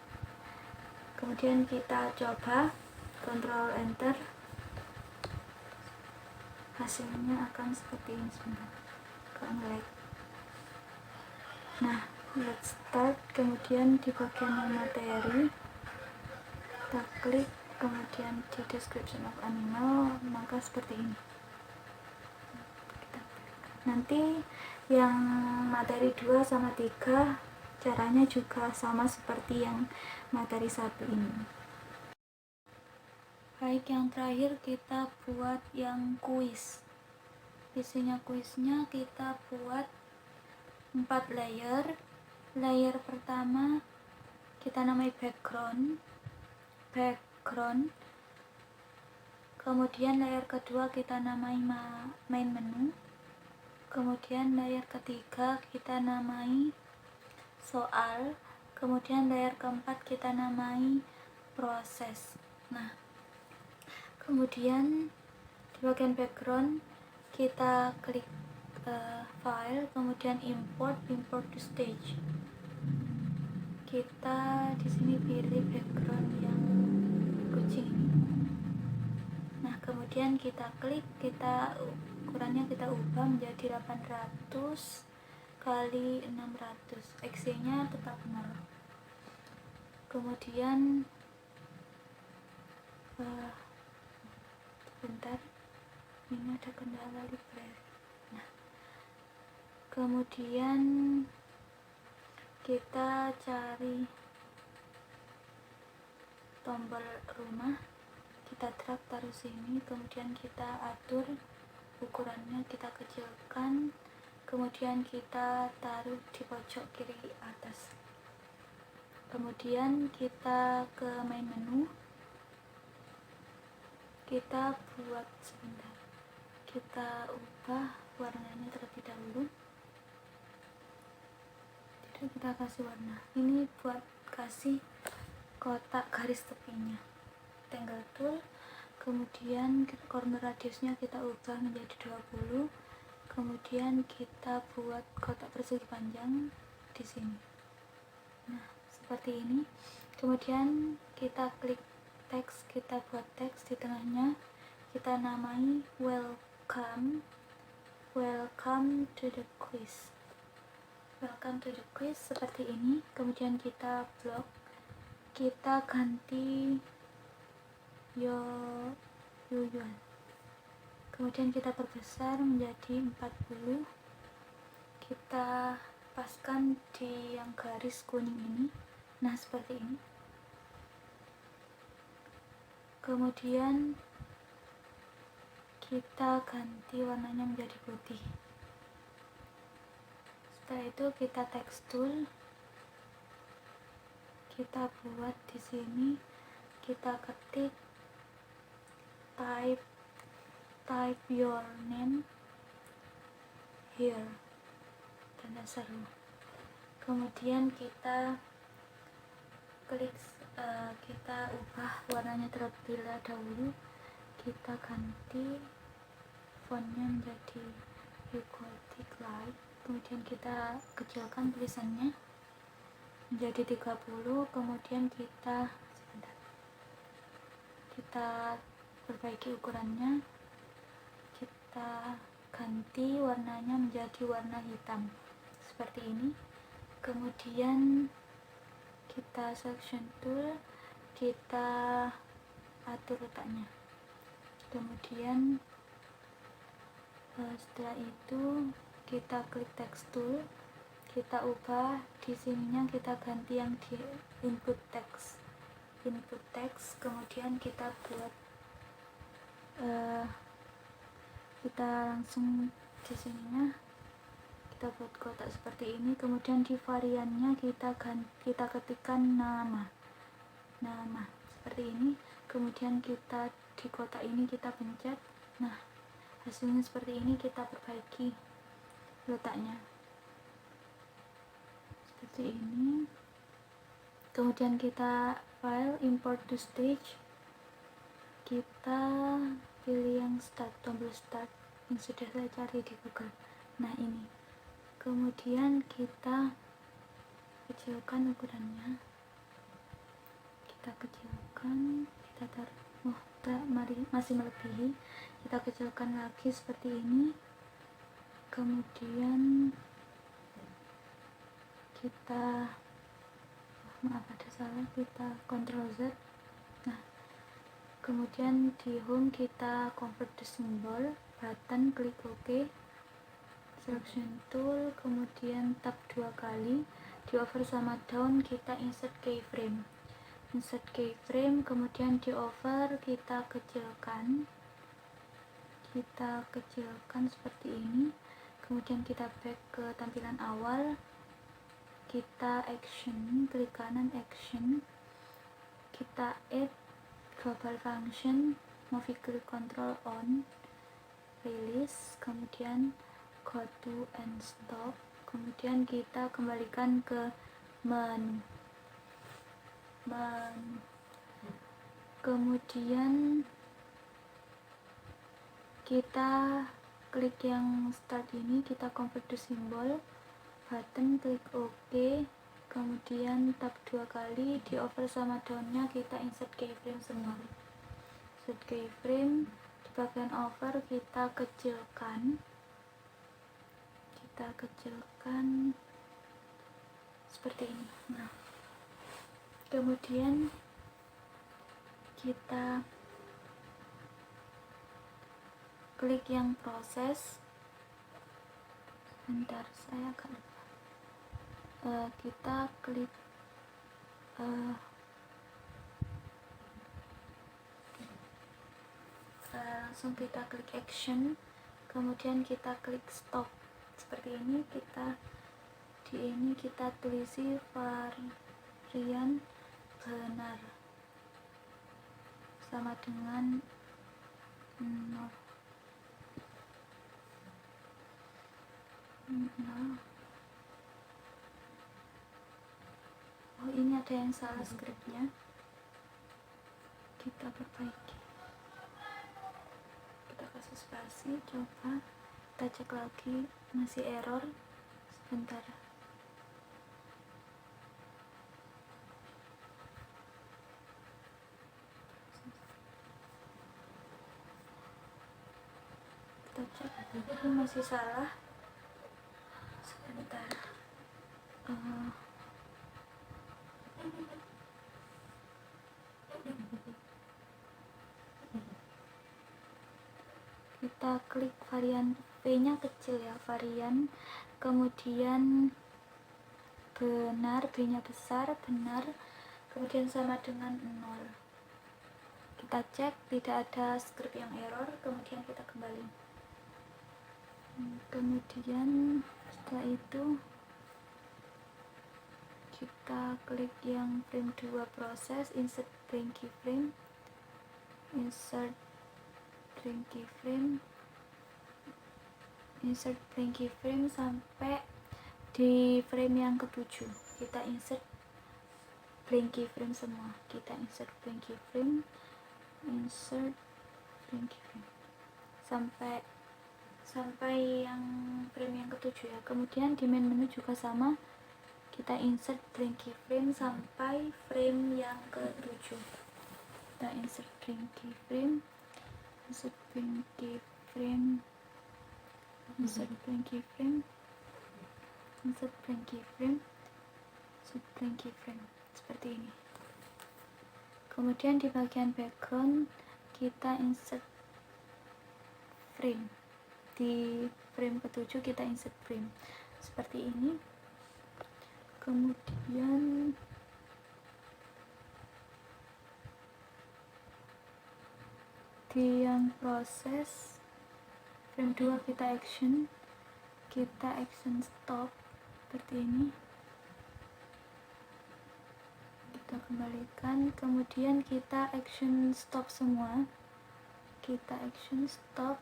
Kemudian kita coba Ctrl Enter, hasilnya akan seperti ini. Sebentar, kok nge-lag. Nah, let's start. Kemudian di bagian materi kita klik, kemudian di description of animal, maka seperti ini. Nanti yang materi 2 sama 3 caranya juga sama seperti yang materi 1 ini. Baik, yang terakhir kita buat yang kuis. Isinya kuisnya kita buat 4 layer. Layer pertama kita namai background. Kemudian layer kedua kita namai main menu. Kemudian layer ketiga kita namai soal. Kemudian layer keempat kita namai proses. Nah, kemudian di bagian background kita klik file, kemudian import to stage. Kita di sini pilih background yang kucing ini. Nah, kemudian kita klik, ukurannya kita ubah menjadi 800 kali 600, XY-nya tetap 0. Kemudian bentar, ini ada kendala library. Nah, kemudian kita cari tombol rumah, kita drag taruh sini, kemudian kita atur ukurannya, kita kecilkan, kemudian kita taruh di pojok kiri atas. Kemudian kita ke main menu, kita buat sebentar, kita ubah warnanya terlebih dahulu. Tidak, kita kasih warna ini buat kasih kotak garis tepinya. Tanggal tool, kemudian corner radiusnya kita ubah menjadi 20. Kemudian kita buat kotak persegi panjang di sini. Nah, seperti ini. Kemudian kita klik teks, kita buat teks di tengahnya, kita namai welcome to the quiz. Welcome to the quiz seperti ini. Kemudian kita blok, kita ganti Yuan. Kemudian kita perbesar menjadi 40. Kita paskan di yang garis kuning ini. Nah, seperti ini. Kemudian kita ganti warnanya menjadi putih. Setelah itu kita text tool, kita buat di sini, kita ketik type your name here, tanda seru. Kemudian kita klik, kita ubah warnanya terlebih dahulu, kita ganti fontnya menjadi Gothic light, kemudian kita kecilkan tulisannya menjadi 30. Kemudian kita perbaiki ukurannya, kita ganti warnanya menjadi warna hitam seperti ini. Kemudian kita selection tool, kita atur letaknya. Kemudian setelah itu kita klik text tool, kita ubah di sininya, kita ganti yang di input text. Kemudian kita buat kita langsung di sininya kita buat kotak seperti ini. Kemudian di variannya kita ketikkan nama seperti ini. Kemudian kita di kotak ini kita pencet. Nah, hasilnya seperti ini. Kita perbaiki letaknya seperti ini. Kemudian kita file, import to stage, kita pilih yang start, tombol start yang sudah saya cari di Google. Nah ini, kemudian kita kecilkan ukurannya, kita kecilkan, kita taruh, masih melebihi, kita kecilkan lagi seperti ini, kemudian kita ada salah, kita Ctrl Z. Nah kemudian di home kita convert the symbol, button, klik OK, selection tool, kemudian tab 2 kali, di over sama down kita insert keyframe, kemudian di over kita kecilkan seperti ini, kemudian kita back ke tampilan awal, kita action, klik kanan action, kita add global function, movie klik control on, release, kemudian go to and stop, kemudian kita kembalikan ke menu, kemudian kita klik yang start ini, kita convert to symbol, button, klik OK, kemudian tab 2 kali, di over sama downnya kita insert keyframe semua, di bagian over kita kecilkan seperti ini. Nah kemudian kita klik yang proses, bentar saya agak lupa, kita klik langsung kita klik action, kemudian kita klik stop seperti ini, kita tulisi varian benar sama dengan 0. Oh ini ada yang salah skripnya, kita perbaiki, kita kasih spasi, coba kita cek lagi, masih error, sebentar. Kita cek, ini masih salah, sebentar. Kita klik varian V-nya kecil ya, varian, kemudian benar, B-nya besar, benar, kemudian sama dengan 0. Kita cek tidak ada script yang error, kemudian kita kembali. Kemudian setelah itu kita klik yang frame 2 proses, insert blank keyframe, sampai di frame yang ke-7 kita insert blank keyframe semua, sampai yang frame yang ke-7 ya. Kemudian di main menu juga sama, kita insert blank keyframe sampai frame yang ke-7, kita insert blank keyframe, seperti ini. Kemudian di bagian background kita insert frame, di frame ke-7 kita insert frame seperti ini. Kemudian di yang proses frame 2 kita action stop seperti ini, kita kembalikan, kemudian kita action stop semua, kita action stop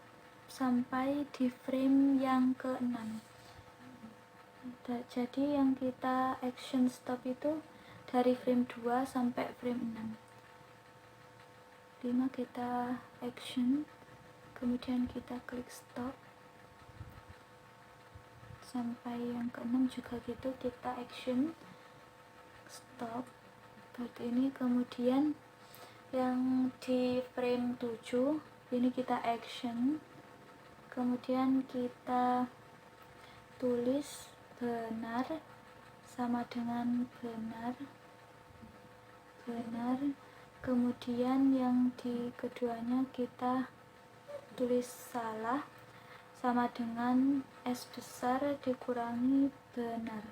sampai di frame yang ke-6. Jadi yang kita action stop itu dari frame 2 sampai frame 6. 5 kita action, kemudian kita klik stop. Sampai yang keenam juga gitu, kita action stop seperti ini. Kemudian yang di frame 7 ini kita action, kemudian kita tulis benar sama dengan benar, kemudian yang di keduanya kita tulis salah sama dengan S besar dikurangi benar,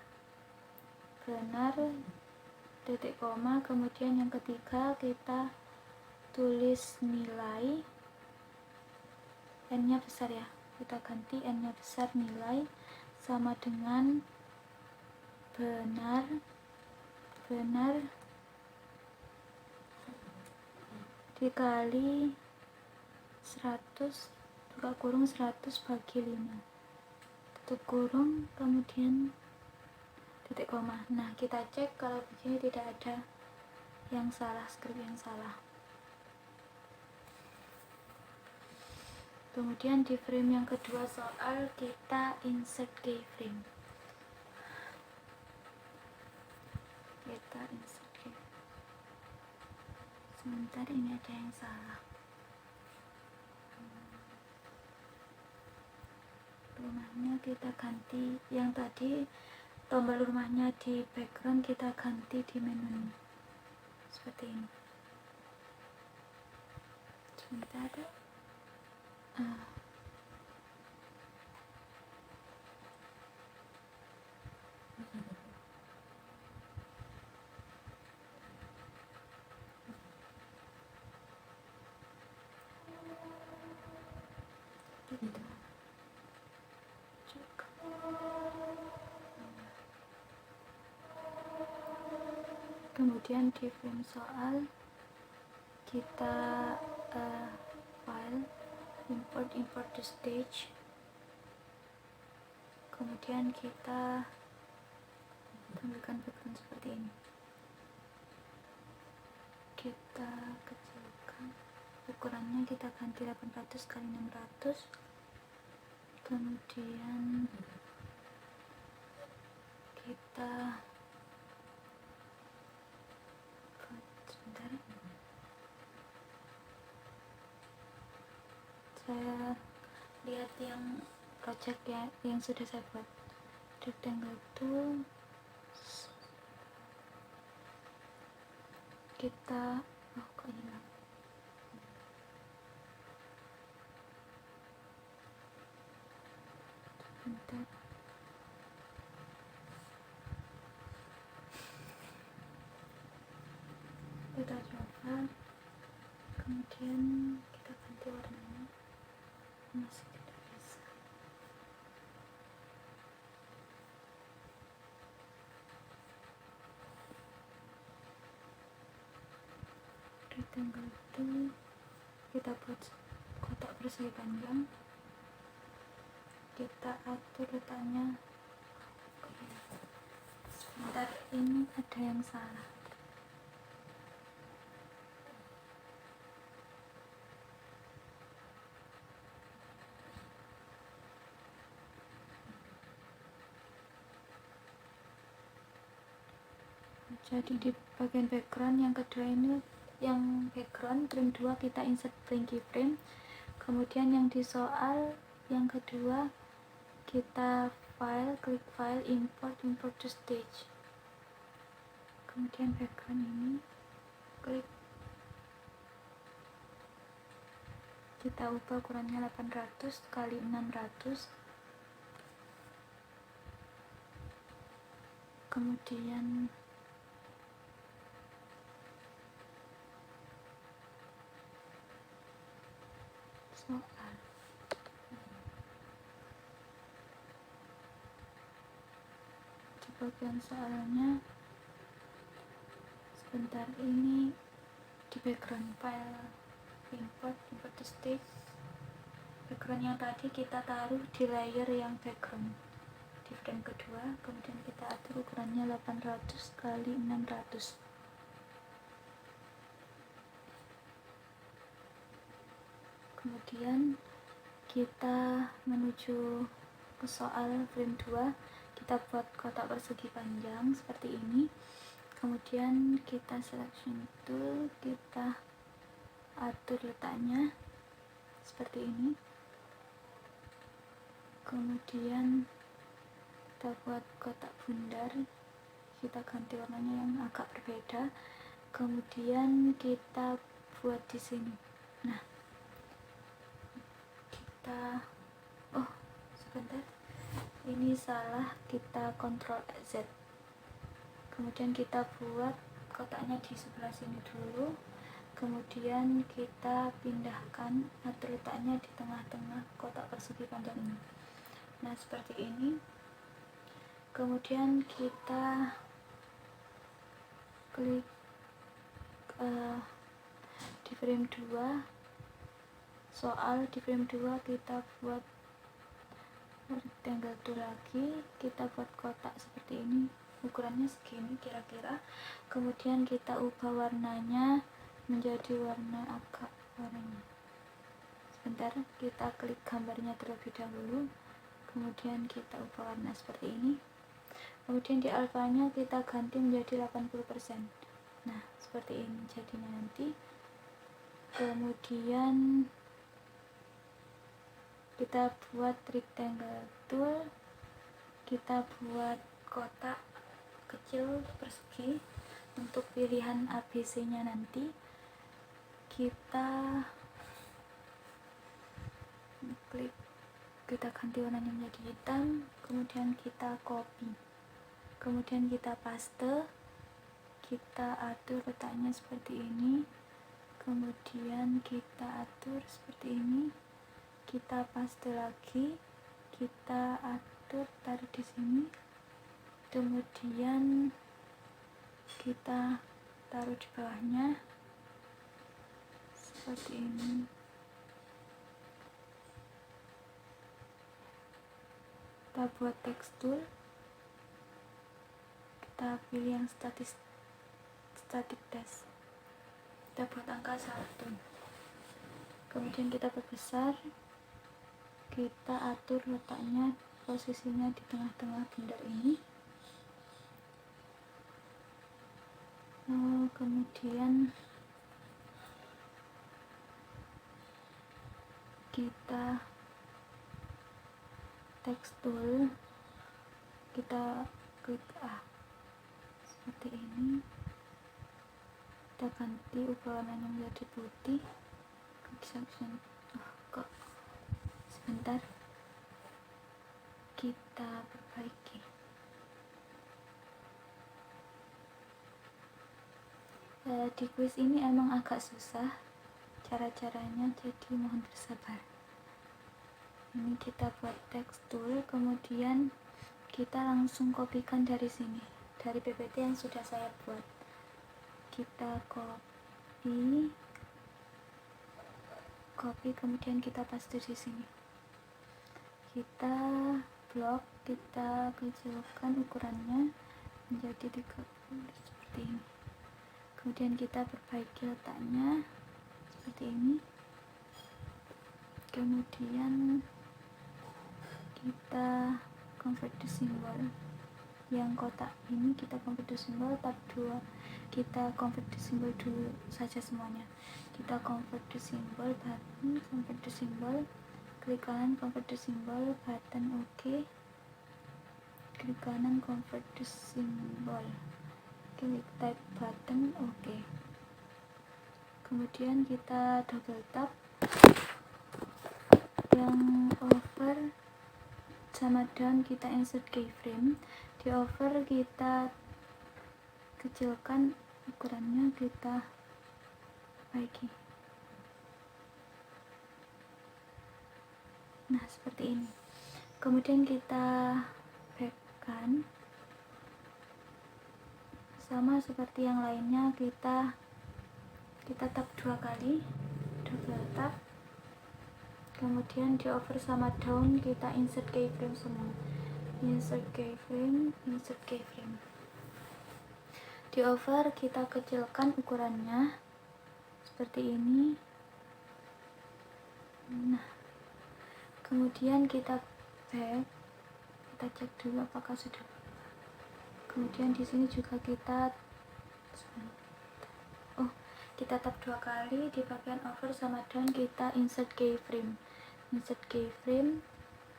titik koma. Kemudian yang ketiga kita tulis nilai, N nya besar ya, kita ganti N nya besar, nilai sama dengan benar dikali 100 buka kurung 100 bagi 5 tutup kurung, kemudian titik koma. Nah, kita cek kalau begini tidak ada yang salah, skrip yang salah. Kemudian di frame yang kedua soal kita insert keyframe. Sebentar, ini ada yang salah. Rumahnya kita ganti, yang tadi tombol rumahnya di background kita ganti di menu seperti ini. Sebentar. Gitu. Kemudian di frame soal kita file import the stage, kemudian kita tampilkan background seperti ini. Kita kecilkan, ukurannya kita ganti 800 x 600, kemudian kita sebentar, saya lihat yang project ya, yang sudah saya buat. Rectangle tool, kita kok hilang. Sebentar. Kita coba, kemudian kita ganti warnanya, masih tidak bisa. Rectangle itu kita buat kotak persegi panjang, kita atur letaknya. Sebentar, ini ada yang salah. Jadi di bagian background yang kedua ini, yang background frame 2 kita insert blank keyframe. Kemudian yang di soal yang kedua kita klik file, import to stage. Kemudian background ini klik, kita ubah ukurannya 800 kali 600, kemudian soal di bagian soalnya, sebentar, ini di background file import to stage. Background yang tadi kita taruh di layer yang background di frame kedua, kemudian kita atur ukurannya 800 kali 600. Kemudian kita menuju ke soal frame 2. Kita buat kotak persegi panjang seperti ini, kemudian kita selection tool, kita atur letaknya seperti ini, kemudian kita buat kotak bundar, kita ganti warnanya yang agak berbeda, kemudian kita buat di sini. Nah, kita sebentar, ini salah, kita Ctrl Z, kemudian kita buat kotaknya di sebelah sini dulu, kemudian kita pindahkan atau letaknya di tengah-tengah kotak persegi panjang ini. Nah, seperti ini. Kemudian kita klik di frame 2 soal, di frame 2 kita buat rectangle tool lagi, kita buat kotak seperti ini, ukurannya segini kira-kira, kemudian kita ubah warnanya menjadi warna agak oranye. Sebentar, kita klik gambarnya terlebih dahulu, kemudian kita ubah warna seperti ini, kemudian di alfanya kita ganti menjadi 80%. Nah, seperti ini jadinya nanti. Kemudian kita buat rectangle tool, kita buat kotak kecil persegi untuk pilihan ABC nya nanti. Kita klik, kita ganti warnanya menjadi hitam, kemudian kita copy, kemudian kita paste, kita atur letaknya seperti ini, kemudian kita atur seperti ini, kita paste lagi, kita atur taruh di sini, kemudian kita taruh di bawahnya seperti ini. Kita buat tekstur, kita pilih yang static test, kita buat angka 1, kemudian kita perbesar, kita atur letaknya, posisinya di tengah-tengah bundar ini, kemudian kita tekstur, kita klik seperti ini, kita ganti ubah warnanya menjadi putih, klik section, sebentar, kita perbaiki. Di kuis ini emang agak susah cara-caranya, jadi mohon bersabar. Ini kita buat tekstur, kemudian kita langsung kopikan dari sini, dari PPT yang sudah saya buat. Kita copy, kemudian kita paste di sini. Kita blok, kita kecilkan ukurannya menjadi 30 seperti ini. Kemudian kita perbaiki letaknya seperti ini. Kemudian kita convert to symbol. Yang kotak ini kita convert to symbol, tab 2 kita convert to symbol dulu saja semuanya. Kita convert to symbol, button convert to symbol, klik kanan convert to symbol, button OK, klik kanan convert to symbol, klik type button OK, kemudian kita double tap, yang over sama down kita insert keyframe, di over kita kecilkan ukurannya, kita perbaiki. Nah, seperti ini. Kemudian kita backkan, sama seperti yang lainnya, kita tap 2 kali, double tap, kemudian di over sama down kita insert keyframe semua, insert keyframe, di over kita kecilkan ukurannya seperti ini. Nah, kemudian kita back, kita cek dulu apakah sudah. Kemudian di sini juga kita tap 2 kali di bagian over sama down, kita insert keyframe,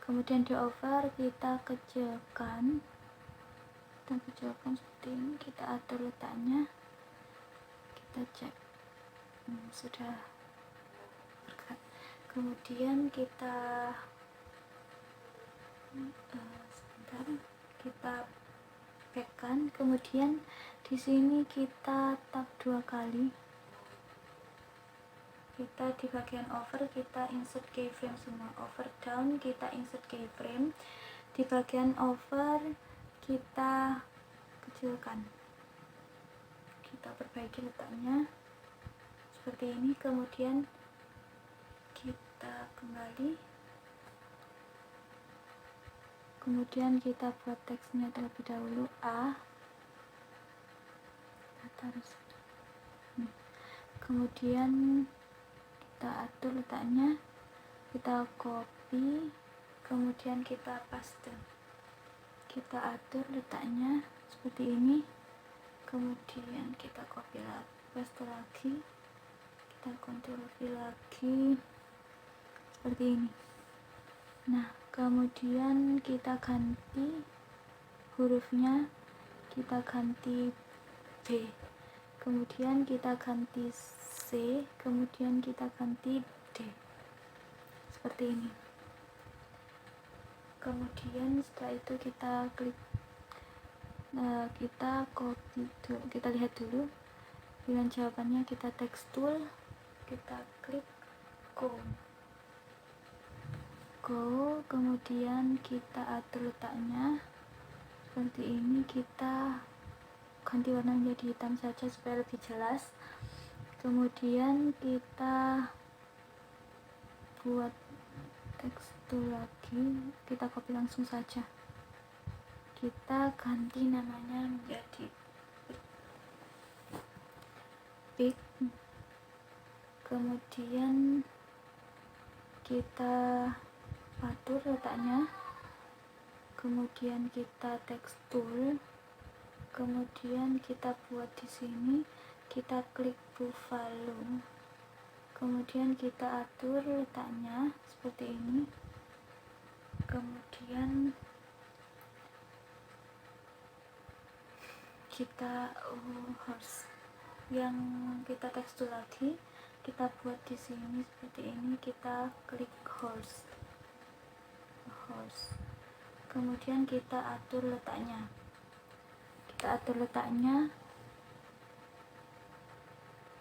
kemudian di over kita kecilkan seperti ini, kita atur letaknya, kita cek sudah bergerak. Kemudian kita kita backkan, kemudian di sini kita tap 2 kali, kita di bagian over kita insert keyframe semua, over down kita insert keyframe, di bagian over kita kecilkan, kita perbaiki letaknya seperti ini. Kemudian kita kembali, kemudian kita buat teksnya terlebih dahulu kemudian kita atur letaknya, kita copy, kemudian kita paste, kita atur letaknya seperti ini, kemudian kita copy lagi, paste lagi, kita Ctrl V lagi seperti ini. Nah, kemudian kita ganti hurufnya, kita ganti B, kemudian kita ganti C, kemudian kita ganti D seperti ini. Kemudian setelah itu kita klik, kita copy dulu, kita lihat dulu pilihan jawabannya, kita text tool, kita klik go, kemudian kita atur letaknya seperti ini, kita ganti warna menjadi hitam saja supaya lebih jelas. Kemudian kita buat tekstur lagi, kita copy langsung saja, kita ganti namanya menjadi big, kemudian kita atur letaknya, kemudian kita tekstur, kemudian kita buat di sini, kita klik buffalo, kemudian kita atur letaknya seperti ini, kemudian kita horse, yang kita tekstur lagi, kita buat di sini seperti ini, kita klik horse, kemudian kita atur letaknya,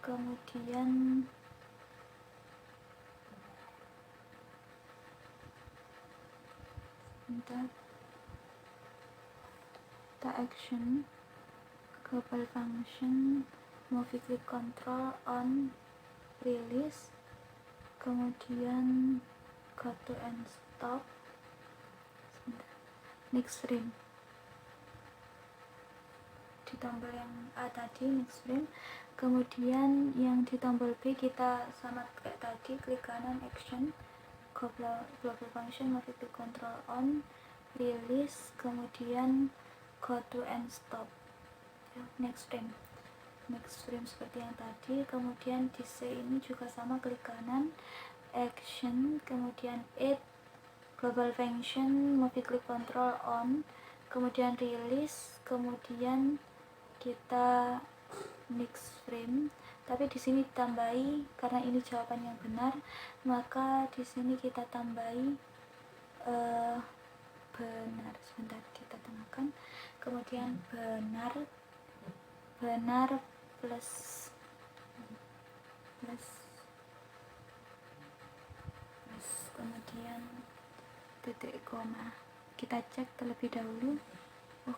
kemudian kita action, global function, movie click control on, release, kemudian go to and stop, next frame, di tombol yang A tadi next frame, kemudian yang di tombol B kita sama kayak tadi, klik kanan action, global function, movie click control on, release, kemudian go to and stop, next frame seperti yang tadi. Kemudian di C ini juga sama, klik kanan action, kemudian add global function, movie click control on, kemudian release, kemudian kita next frame, tapi di sini ditambahi karena ini jawaban yang benar, maka di sini kita tambahi benar, sebentar kita tengahkan, kemudian benar plus kemudian titik koma, kita cek terlebih dahulu.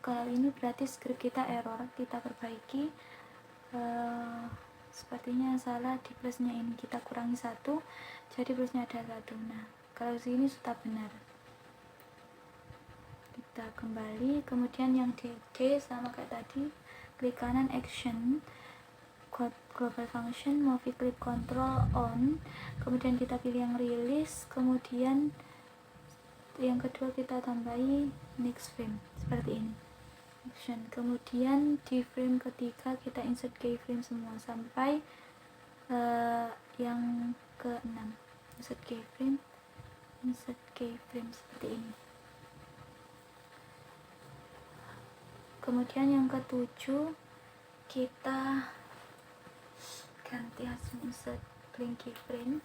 Kalau ini berarti script kita error, kita perbaiki. Sepertinya salah di plusnya ini, kita kurangi 1 jadi plusnya ada 1. Nah, kalau sini sudah benar, kita kembali, kemudian yang di D sama kayak tadi, klik kanan action, global function, movie click control on, kemudian kita pilih yang release, kemudian yang kedua kita tambahi next frame seperti ini, action. Kemudian di frame ketiga kita insert keyframe semua sampai yang ke-6, insert keyframe seperti ini. Kemudian yang ke-7 kita ganti langsung insert blank keyframe.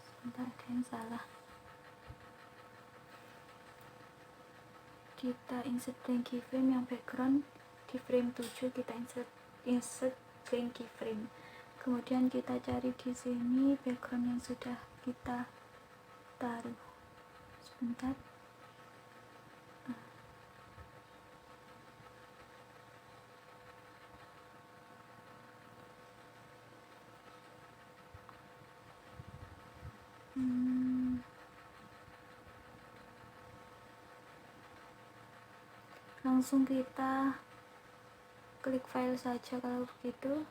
Sebentar, ada yang salah. Kita insert blank keyframe yang background di frame 7, kita insert blank keyframe. Kemudian kita cari di sini background yang sudah kita taruh. Sebentar. Langsung kita klik file saja kalau begitu.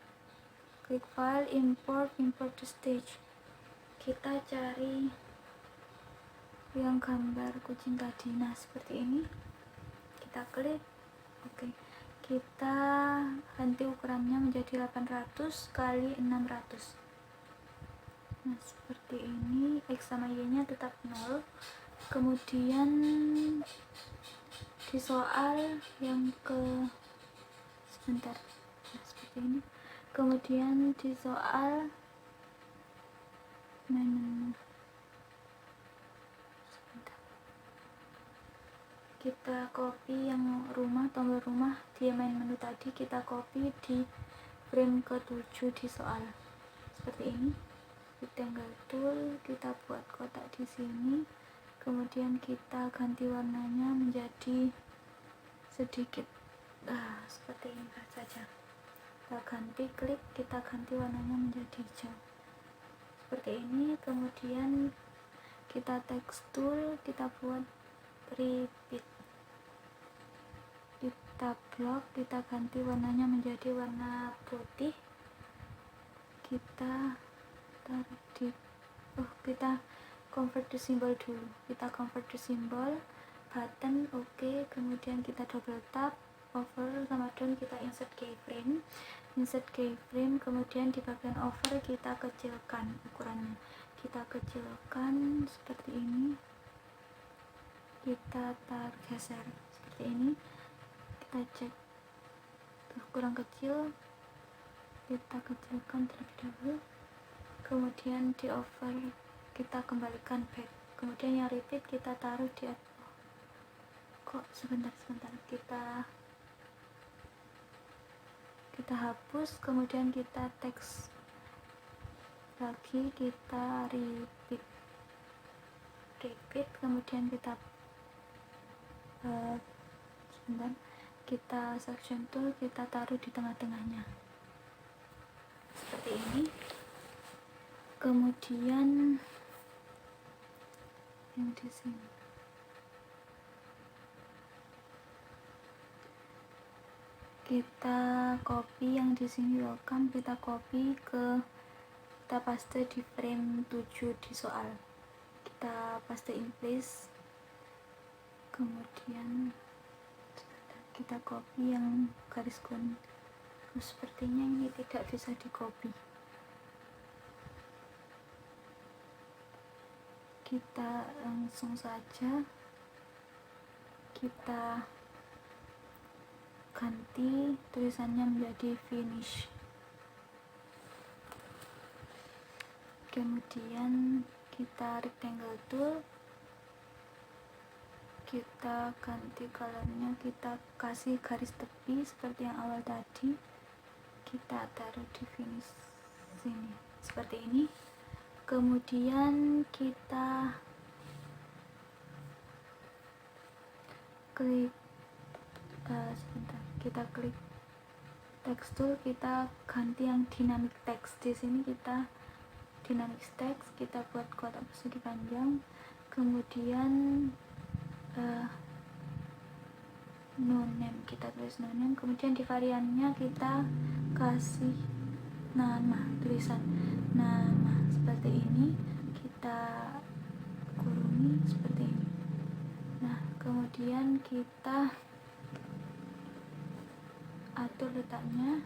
Klik file, import to stage. Kita cari yang gambar kucing tadi. Nah, seperti ini. Kita klik. Oke. Kita ganti ukurannya menjadi 800 kali 600. Nah, seperti ini. X sama Y-nya tetap 0. Kemudian di soal yang sebentar. Nah, seperti ini. Kemudian di soal sebentar. Kita copy yang rumah, tombol rumah di main menu tadi, kita copy di frame ke-7 di soal. Seperti ini. Rectangle tool, kita buat kotak di sini. Kemudian kita ganti warnanya menjadi sedikit seperti ini saja. Kita ganti, klik, kita ganti warnanya menjadi hijau seperti ini. Kemudian kita text tool, kita buat repeat, kita block, kita ganti warnanya menjadi warna putih. Kita taruh di kita convert to symbol dulu. Kita convert to symbol, button, oke. Kemudian kita double tap, over sama down, kita insert keyframe. Kemudian di bagian over kita kecilkan ukurannya. Kita kecilkan seperti ini. Kita geser seperti ini. Kita cek kurang kecil. Kita kecilkan terlebih dahulu. Kemudian di over kita kembalikan back. Kemudian yang repeat kita taruh di sebentar, kita hapus. Kemudian kita teks lagi, kita repeat. Kemudian kita kita section tool, kita taruh di tengah-tengahnya seperti ini. Kemudian yang di sini kita copy, yang di sini welcome, kita copy kita paste di frame 7 di soal. Kita paste in place. Kemudian kita copy yang garis kuning. Sepertinya ini tidak bisa di copy. Kita langsung saja kita ganti tulisannya menjadi finish. Kemudian kita rectangle tool, kita ganti colornya, kita kasih garis tepi seperti yang awal tadi. Kita taruh di finish sini seperti ini. Kemudian kita klik kita klik text tool, kita ganti yang dynamic text. Di sini kita dynamic text, kita buat kotak persegi panjang. Kemudian no name, kita tulis no name. Kemudian di variannya kita kasih nama, tulisan nama seperti ini. Kita kurungi seperti ini. Kemudian kita atur letaknya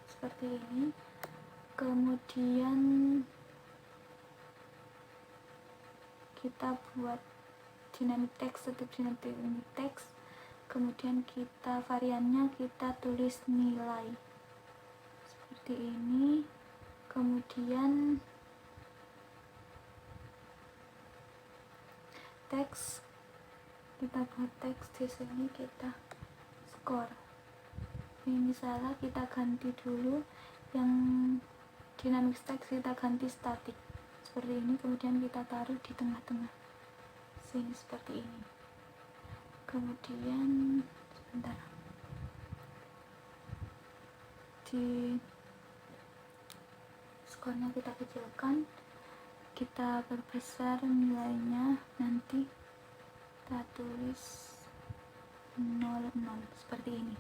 seperti ini. Kemudian kita buat dynamic text untuk dynamic text. Kemudian kita variannya kita tulis nilai seperti ini. Kemudian teks, kita buat teks di sini, kita skor. Ini salah, kita ganti dulu. Yang dynamic text kita ganti static seperti ini. Kemudian kita taruh di tengah-tengah sini seperti ini. Kemudian sebentar, di skornya kita kecilkan, kita perbesar nilainya, nanti kita tulis 00 seperti ini.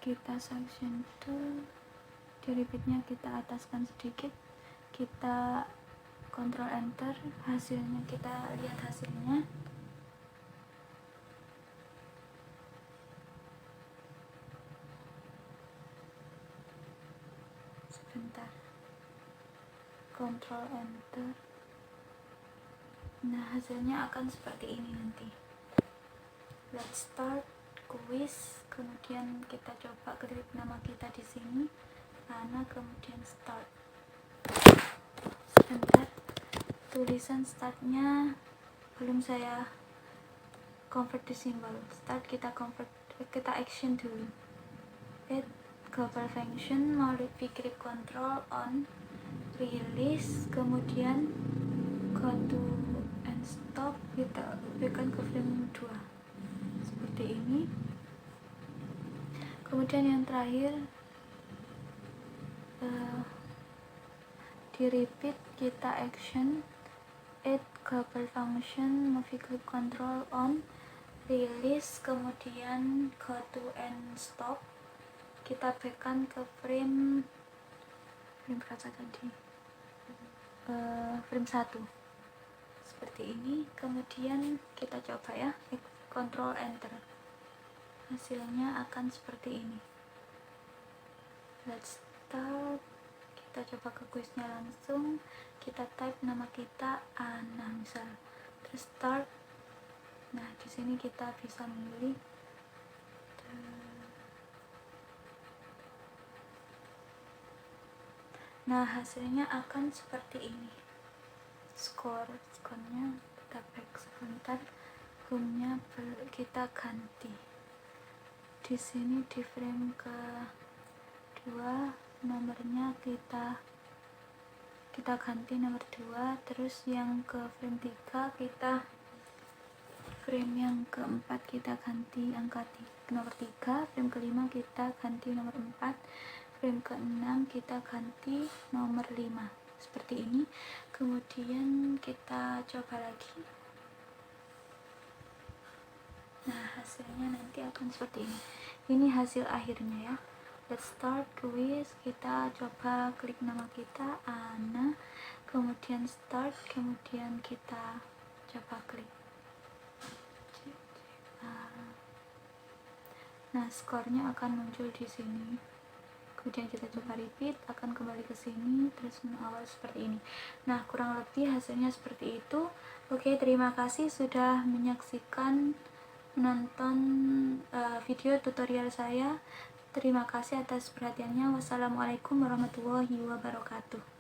Kita section tool, di repeatnya kita ataskan sedikit, kita Ctrl Enter, hasilnya kita lihat hasilnya. Sebentar, Ctrl Enter. Nah, hasilnya akan seperti ini nanti. Let's start quiz. Kemudian kita coba klik nama kita di sini, Ana, kemudian start. Sebentar, tulisan startnya belum saya convert di simbol. Start kita convert, kita action dulu. Add global function, modify grip control on, release, kemudian go to and stop, kita berikan ke frame 2 seperti ini. Kemudian yang terakhir di repeat kita action, add global function, modify grip control on, release, kemudian go to and stop, kita berikan ke frame berapa tadi, frame 1 seperti ini. Kemudian kita coba ya, Ctrl Enter, hasilnya akan seperti ini. Let's start, kita coba ke quiznya langsung, kita type nama kita Ana misal, terus start. Nah, di sini kita bisa memilih nah, hasilnya akan seperti ini. Skornya kita back sebentar, home-nya kita ganti. Di sini di frame ke-2 nomornya kita ganti nomor 2, terus yang ke frame 3 kita, frame yang ke-4 kita ganti angka nomor 3, frame ke-5 kita ganti nomor 4, frame ke-6 kita ganti nomor 5 seperti ini. Kemudian kita coba lagi. Nah, hasilnya nanti akan seperti ini. Ini hasil akhirnya ya. Let's start quiz, kita coba klik nama kita Ana, kemudian start, kemudian kita coba klik. Nah, skornya akan muncul di sini. Kemudian kita coba repeat, akan kembali ke sini, terus mengawal seperti ini. Nah, kurang lebih hasilnya seperti itu. Oke, terima kasih sudah menonton video tutorial saya. Terima kasih atas perhatiannya. Wassalamualaikum warahmatullahi wabarakatuh.